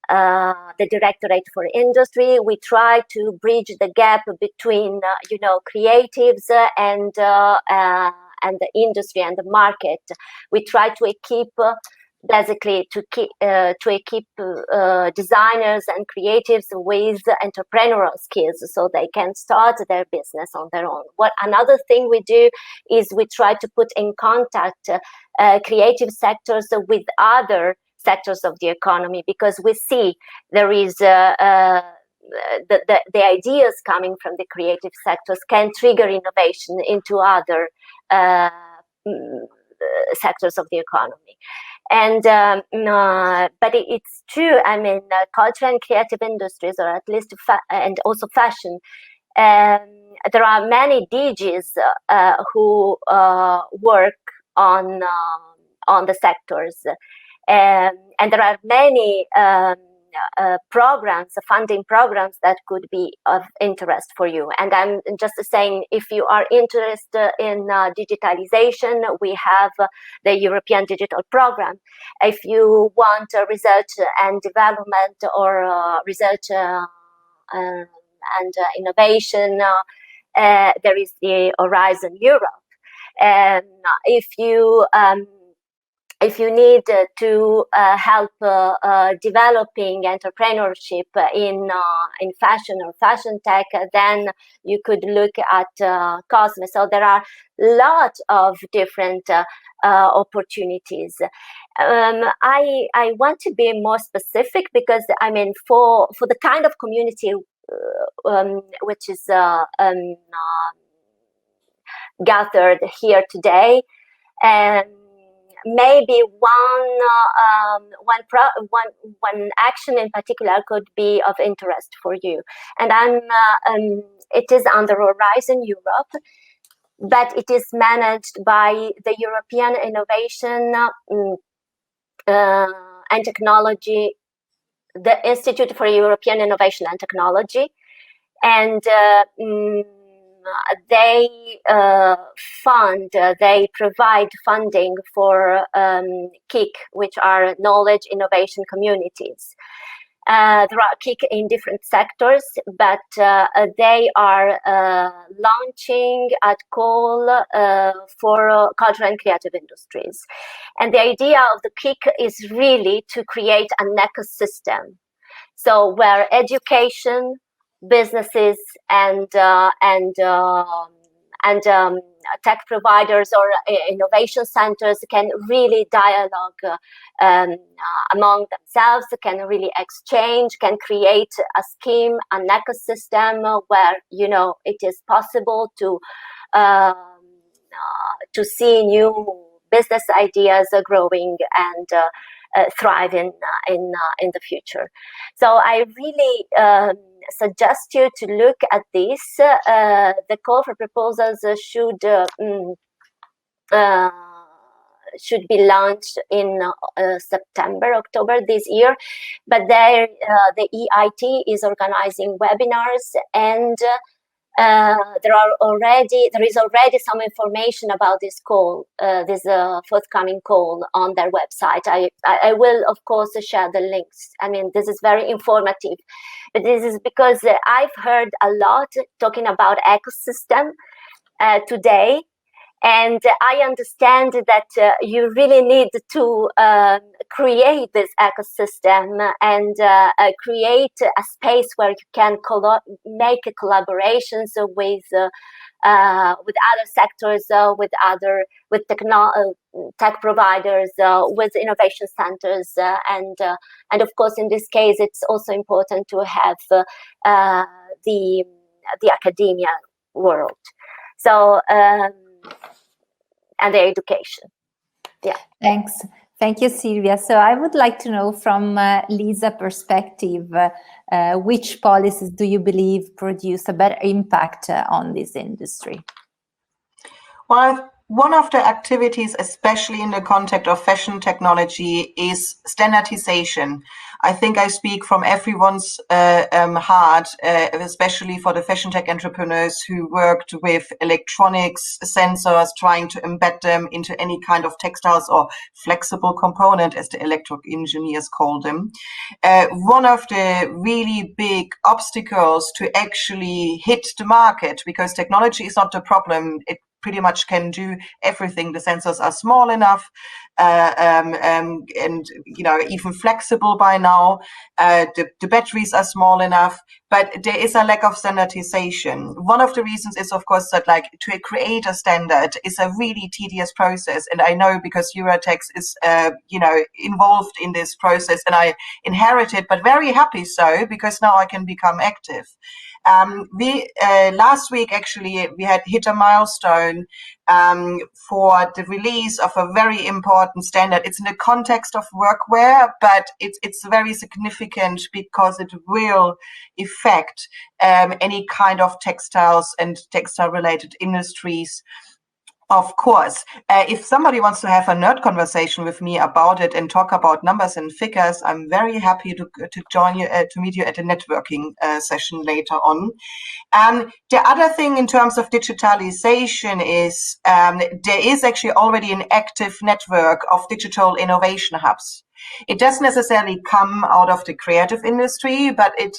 the Directorate for Industry, we try to bridge the gap between creatives and the industry and the market. We try to equip designers and creatives with entrepreneurial skills, so they can start their business on their own. Another thing we do is we try to put in contact creative sectors with other sectors of the economy, because we see there is the ideas coming from the creative sectors can trigger innovation into other sectors of the economy. And but it's true. I mean, culture and creative industries, or at least and also fashion. There are many DGs who work on the sectors, and there are many programs, funding programs that could be of interest for you. And I'm just saying, if you are interested in digitalization, we have the European Digital Program. If you want research and development, or research and innovation, there is the Horizon Europe. And if you need to help developing entrepreneurship in fashion or fashion tech, then you could look at COSME. So there are lots of different opportunities. I want to be more specific, because I mean, for the kind of community which is gathered here today, and maybe one action in particular could be of interest for you, and it is under Horizon Europe, but it is managed by the European Innovation and Technology, the Institute for European Innovation and Technology, and they provide funding for KIC, which are knowledge innovation communities. There are KIC in different sectors, but they are launching at call for cultural and creative industries. And the idea of the KIC is really to create an ecosystem. So where education, businesses, and tech providers or innovation centers can really dialogue among themselves, can really exchange, can create a scheme, an ecosystem where it is possible to see new business ideas growing and thrive in the future. So I really suggest you to look at this. The call for proposals should be launched in September, October this year. But there, the EIT is organizing webinars, and there is already some information about this call, this forthcoming call on their website. I will, of course, share the links. I mean, this is very informative. But this is because I've heard a lot talking about ecosystem today, and I understand that you really need to create this ecosystem and create a space where you can make collaborations with other sectors, with tech providers, with innovation centers, and of course, in this case, it's also important to have the academia world. So. And the education. Yeah. Thanks. Thank you, Silvia. So I would like to know from Lisa's perspective, which policies do you believe produce a better impact on this industry? Well, one of the activities, especially in the context of fashion technology, is standardization. I think I speak from everyone's heart, especially for the fashion tech entrepreneurs who worked with electronics, sensors, trying to embed them into any kind of textiles or flexible component, as the electric engineers call them. One of the really big obstacles to actually hit the market, because technology is not the problem, it pretty much can do everything. The sensors are small enough and even flexible by now. The batteries are small enough, but there is a lack of standardization. One of the reasons is, of course, that to create a standard is a really tedious process, and I know because Eurotechs is involved in this process, and I inherited, but very happy so, because now I can become active. Last week, actually, we had hit a milestone for the release of a very important standard. It's in the context of workwear, but it's very significant because it will affect any kind of textiles and textile-related industries. Of course, if somebody wants to have a nerd conversation with me about it and talk about numbers and figures, I'm very happy to join you, to meet you at a networking session later on. The other thing in terms of digitalization is there is actually already an active network of digital innovation hubs. It doesn't necessarily come out of the creative industry, but it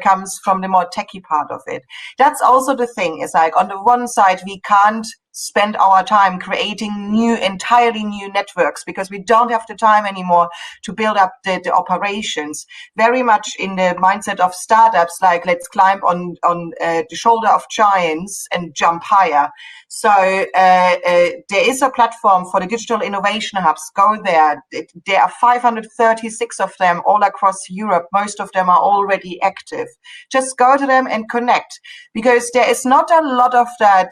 comes from the more techie part of it. That's also the thing, is on the one side, we can't spend our time creating entirely new networks because we don't have the time anymore to build up the operations. Very much in the mindset of startups, let's climb on the shoulder of giants and jump higher. So there is a platform for the digital innovation hubs. Go there. There are 536 of them all across Europe. Most of them are already active. Just go to them and connect, because there is not a lot of that.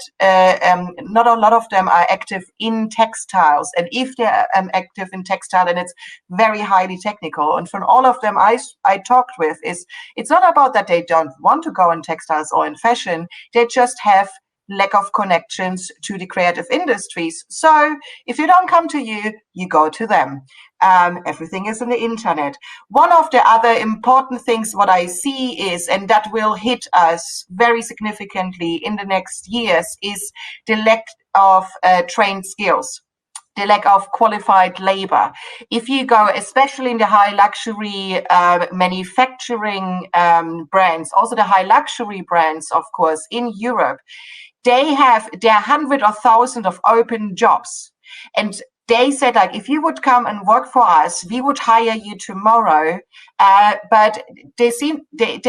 Not a lot of them are active in textiles, and if they're active in textile, and it's very highly technical. And from all of them I talked with, it's not about that they don't want to go in textiles or in fashion. They just have lack of connections to the creative industries. So if you don't come to you, you go to them. Everything is on the internet. One of the other important things what I see is, and that will hit us very significantly in the next years, is the lack of trained skills, the lack of qualified labor. If you go, especially in the high luxury manufacturing brands, also the high luxury brands, of course, in Europe, there are hundreds or thousands of open jobs. And they said, if you would come and work for us, we would hire you tomorrow. But there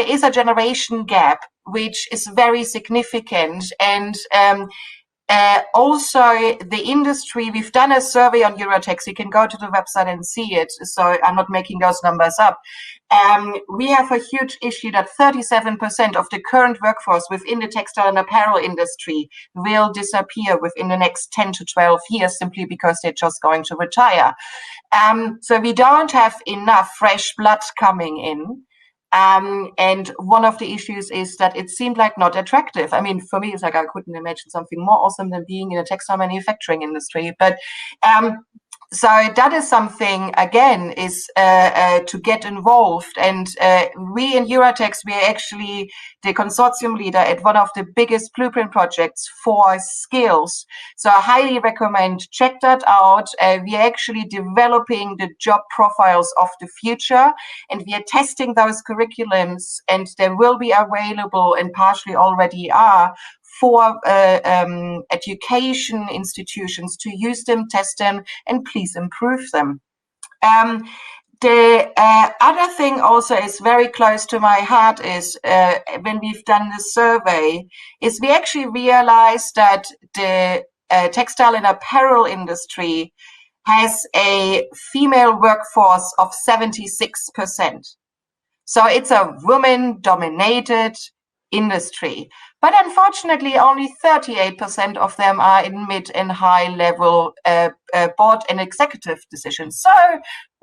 is a generation gap, which is very significant. And also the industry, we've done a survey on Eurotechs. You can go to the website and see it. So I'm not making those numbers up. We have a huge issue that 37% of the current workforce within the textile and apparel industry will disappear within the next 10 to 12 years, simply because they're just going to retire. So we don't have enough fresh blood coming in. And one of the issues is that it seemed like not attractive. I mean, for me, it's I couldn't imagine something more awesome than being in a textile manufacturing industry. But so that is something, again, is to get involved. And we in Eurotechs, we are actually the consortium leader at one of the biggest blueprint projects for skills. So I highly recommend check that out. We are actually developing the job profiles of the future, and we are testing those curriculums, and they will be available, and partially already are, for education institutions to use them, test them, and please improve them. The other thing also is very close to my heart is when we've done the survey, is we actually realized that the textile and apparel industry has a female workforce of 76%. So it's a woman-dominated industry. But unfortunately, only 38% of them are in mid and high level board and executive decisions. So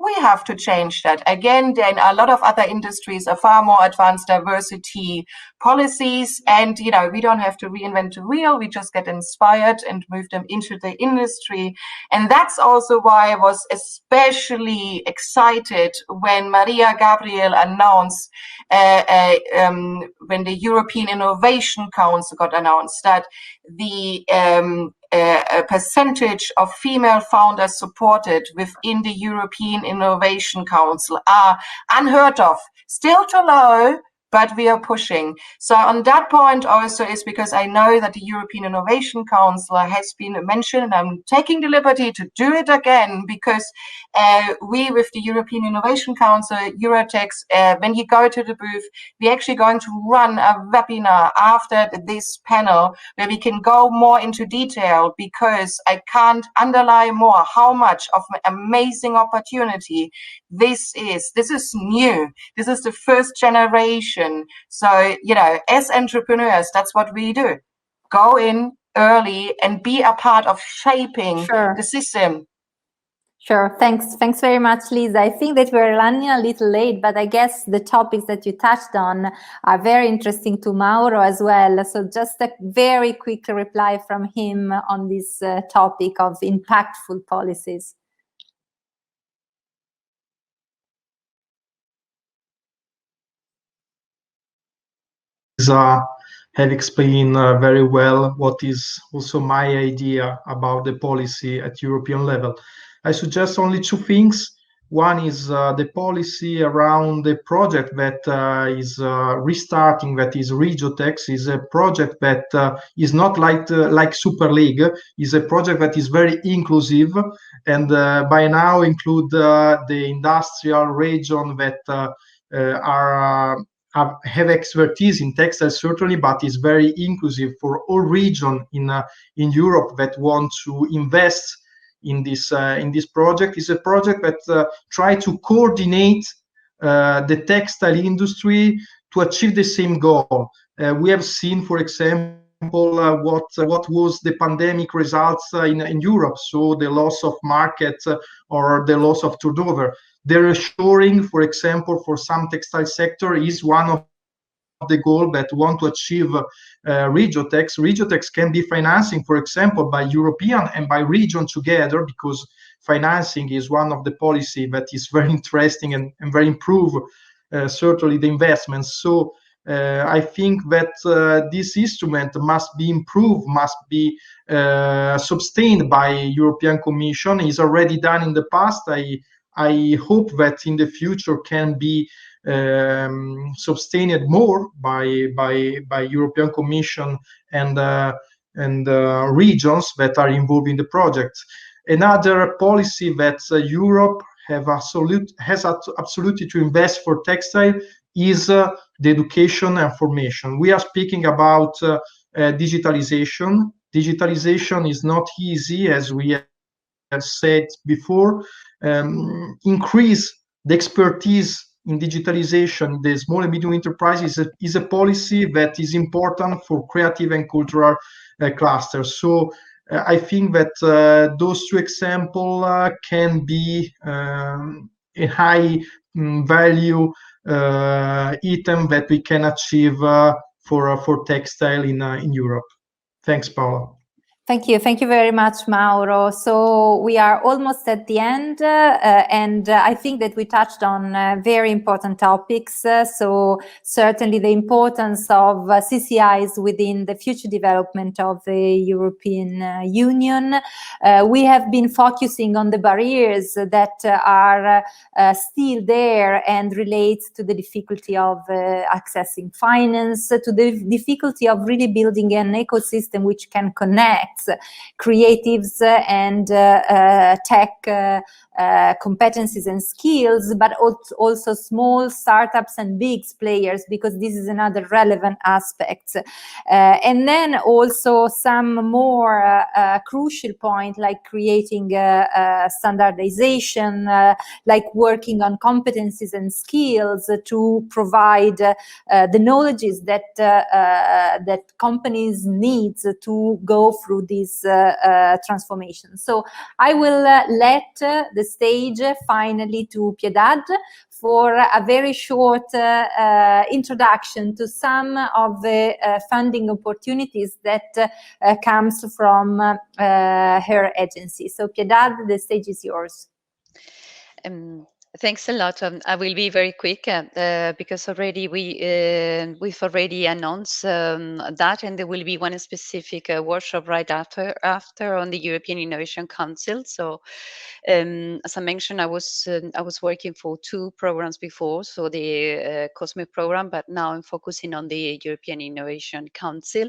we have to change that. Again, then a lot of other industries are far more advanced diversity policies, and we don't have to reinvent the wheel. We just get inspired and move them into the industry. And that's also why I was especially excited when Maria Gabriel announced, when the European Innovation Council got announced, that the a percentage of female founders supported within the European Innovation Council are unheard of, still too low, but we are pushing. So on that point also is because I know that the European Innovation Council has been mentioned, and I'm taking the liberty to do it again, because we with the European Innovation Council, Eurotechs, when you go to the booth, we're actually going to run a webinar after this panel where we can go more into detail, because I can't underline more how much of an amazing opportunity this is. This is new. This is the first generation. So, as entrepreneurs, that's what we do. Go in early and be a part of shaping the system. Sure. Thanks very much, Lisa. I think that we're running a little late, but I guess the topics that you touched on are very interesting to Mauro as well. So just a very quick reply from him on this topic of impactful policies. Have explained very well what is also my idea about the policy at European level. I suggest only two things. One is the policy around the project that is restarting, that is Eurotechs, is a project that is not like Super League, is a project that is very inclusive, and by now include the industrial region that have expertise in textile, certainly, but is very inclusive for all region in Europe that want to invest in this project. Is a project that try to coordinate the textile industry to achieve the same goal. We have seen, for example, what was the pandemic results in Europe, so the loss of market or the loss of turnover. The reshoring, for example, for some textile sector is one of the goal that want to achieve Eurotechs. Eurotechs can be financing, for example, by European and by region together, because financing is one of the policy that is very interesting and very improve certainly the investments. So I think that this instrument must be improved, must be sustained by European Commission. Is already done in the past. I hope that in the future can be sustained more by European Commission and regions that are involved in the project. Another policy that Europe has absolutely to invest for textile is the education and formation. We are speaking about digitalization. Digitalization is not easy, as we have said before. Increase the expertise in digitalization, the small and medium enterprises is a policy that is important for creative and cultural clusters. So I think that those two examples can be a high value item that we can achieve for textile in Europe. Thanks, Paola. Thank you very much, Mauro. So we are almost at the end, and I think that we touched on very important topics. So certainly the importance of CCIs within the future development of the European Union. We have been focusing on the barriers that are still there and relate to the difficulty of accessing finance, to the difficulty of really building an ecosystem which can connect creatives and tech competencies and skills, but also small startups and big players, because this is another relevant aspect. And then also some more crucial point, like creating standardization, like working on competencies and skills to provide the knowledges that that companies need to go through this transformation. So I will let the stage finally to Piedad for a very short introduction to some of the funding opportunities that comes from her agency. So Piedad, the stage is yours. Thanks a lot. I will be very quick because already we've already announced that, and there will be one specific workshop right after on the European Innovation Council. So, as I mentioned, I was working for 2 programs before, so the COSME program, but now I'm focusing on the European Innovation Council.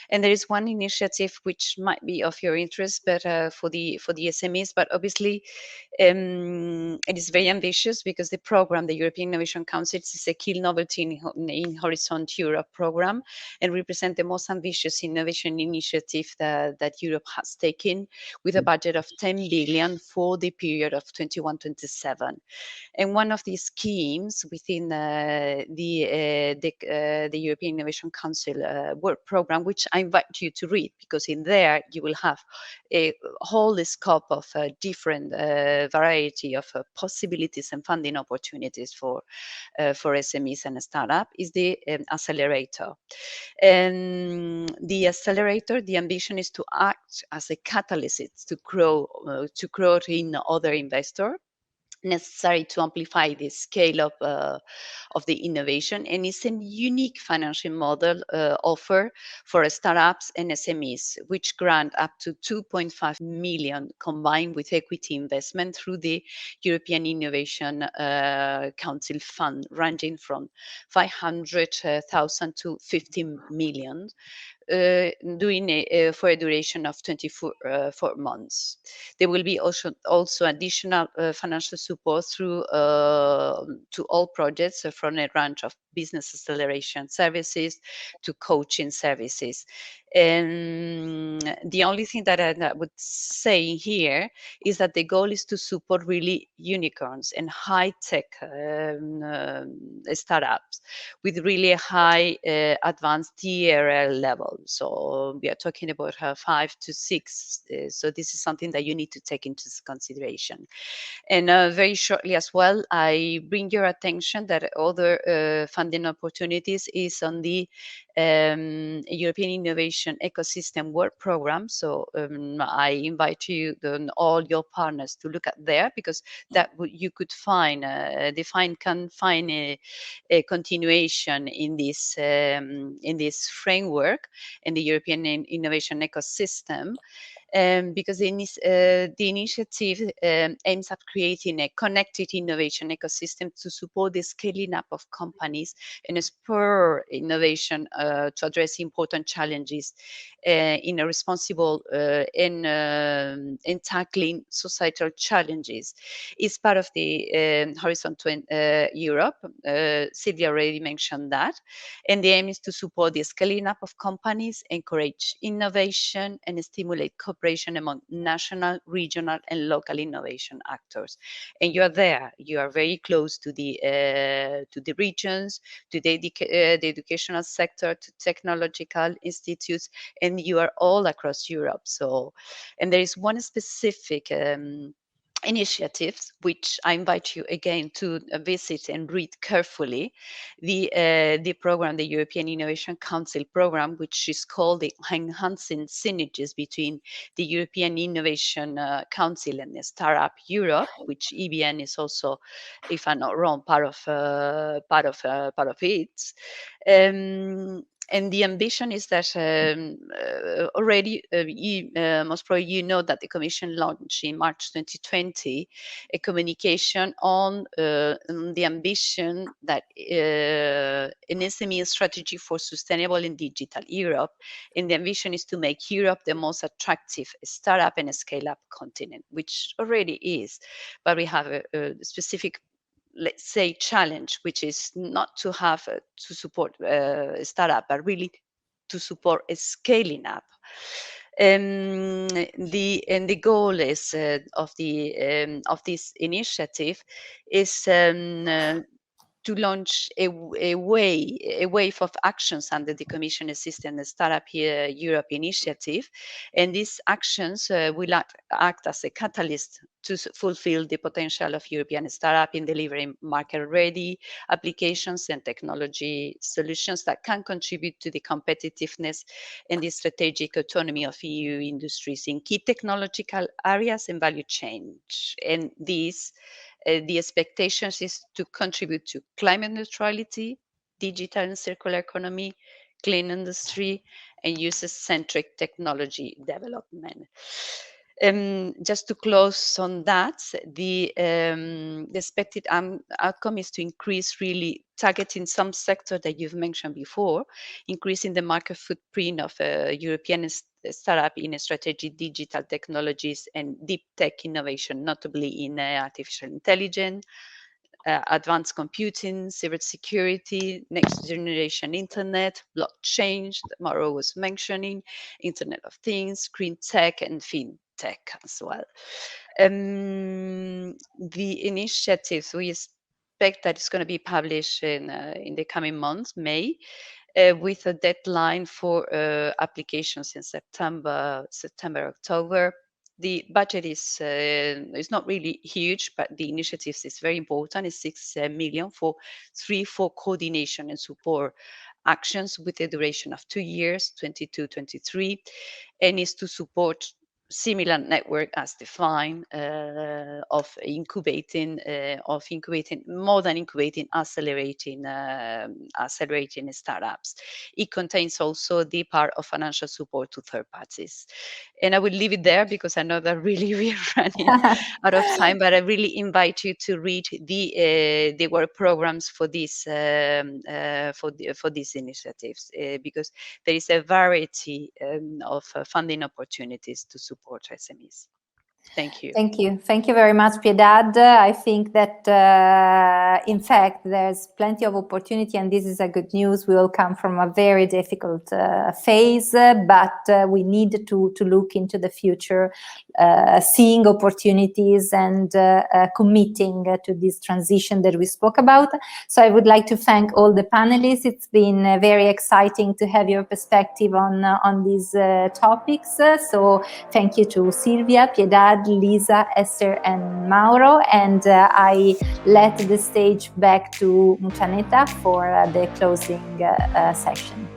And there is one initiative which might be of your interest, but for the SMEs, but obviously it is very ambitious because the program, the European Innovation Council, is a key novelty in Horizon Europe program and represent the most ambitious innovation initiative that Europe has taken, with a budget of 10 billion for the period of 21-27. And one of these schemes within the European Innovation Council work program, which I invite you to read, because in there you will have a whole scope of different variety of possibilities and funding opportunities for SMEs and startup, is the accelerator. And the accelerator, the ambition is to act as a catalyst to grow in other investors necessary to amplify the scale of the innovation, and it's a unique financial model offer for startups and SMEs, which grant up to 2.5 million combined with equity investment through the European Innovation Council fund, ranging from 500,000 to 50 million. For a duration of 24 months. There will be also additional financial support through to all projects from a range of business acceleration services to coaching services. And the only thing that I would say here is that the goal is to support really unicorns and high-tech startups with really high advanced TRL level. So we are talking about 5 to 6. So this is something that you need to take into consideration. And very shortly as well, I bring your attention that other funding opportunities is on the European Innovation Ecosystem Work Program. So I invite you, all your partners, to look at there, because that you could find, DeFINE can find a continuation in this framework in the European Innovation Ecosystem. Because the initiative aims at creating a connected innovation ecosystem to support the scaling up of companies and spur innovation to address important challenges in a responsible in tackling societal challenges. It's part of the Horizon Europe. Silvia already mentioned that. And the aim is to support the scaling up of companies, encourage innovation, and stimulate cooperation among national, regional, and local innovation actors. And you are there. You are very close to the regions, to the educational sector, to technological institutes, and you are all across Europe. So, and there is one specific initiatives, which I invite you again to visit and read carefully. The program, the European Innovation Council program, which is called the Enhancing Synergies between the European Innovation Council and the Startup Europe, which EBN is also, if I'm not wrong, part of it. And the ambition is that already, most probably you know that the Commission launched in March 2020 a communication on the ambition that an SME strategy for sustainable and digital Europe. And the ambition is to make Europe the most attractive startup and scale-up continent, which already is. But we have a specific, let's say, challenge, which is not to have to support a startup, but really to support a scaling up. The goal is of this initiative is to to launch a wave of actions under the Commission Assistant and Startup Europe initiative. And these actions will act as a catalyst to fulfill the potential of European startup in delivering market-ready applications and technology solutions that can contribute to the competitiveness and the strategic autonomy of EU industries in key technological areas and value chain. And these, the expectations is to contribute to climate neutrality, digital and circular economy, clean industry, and user-centric technology development. Just to close on that, the expected outcome is to increase really targeting some sector that you've mentioned before, increasing the market footprint of European startup in strategic digital technologies and deep tech innovation, notably in artificial intelligence, advanced computing, cybersecurity, next generation internet, blockchain that Mauro was mentioning, Internet of Things, green tech, and fintech as well. The initiatives we expect that it's going to be published in the coming months, May, with a deadline for applications in September, October. The budget is not really huge, but the initiatives is very important. It's 6 million for coordination and support actions with a duration of 2 years, 22-23, and is to support similar network as DeFINE of incubating, more than incubating, accelerating startups. It contains also the part of financial support to third parties. And I will leave it there because I know that really we're running out of time, but I really invite you to read the work programs for these initiatives because there is a variety of funding opportunities to support SMEs. Thank you. Thank you. Thank you very much, Piedad. I think that, in fact, there's plenty of opportunity, and this is a good news. We will come from a very difficult phase, but we need to look into the future, seeing opportunities and committing to this transition that we spoke about. So I would like to thank all the panelists. It's been very exciting to have your perspective on these topics. So thank you to Silvia, Piedad, Elisa, Esther, and Mauro. And I let the stage back to Mutaneta for the closing session.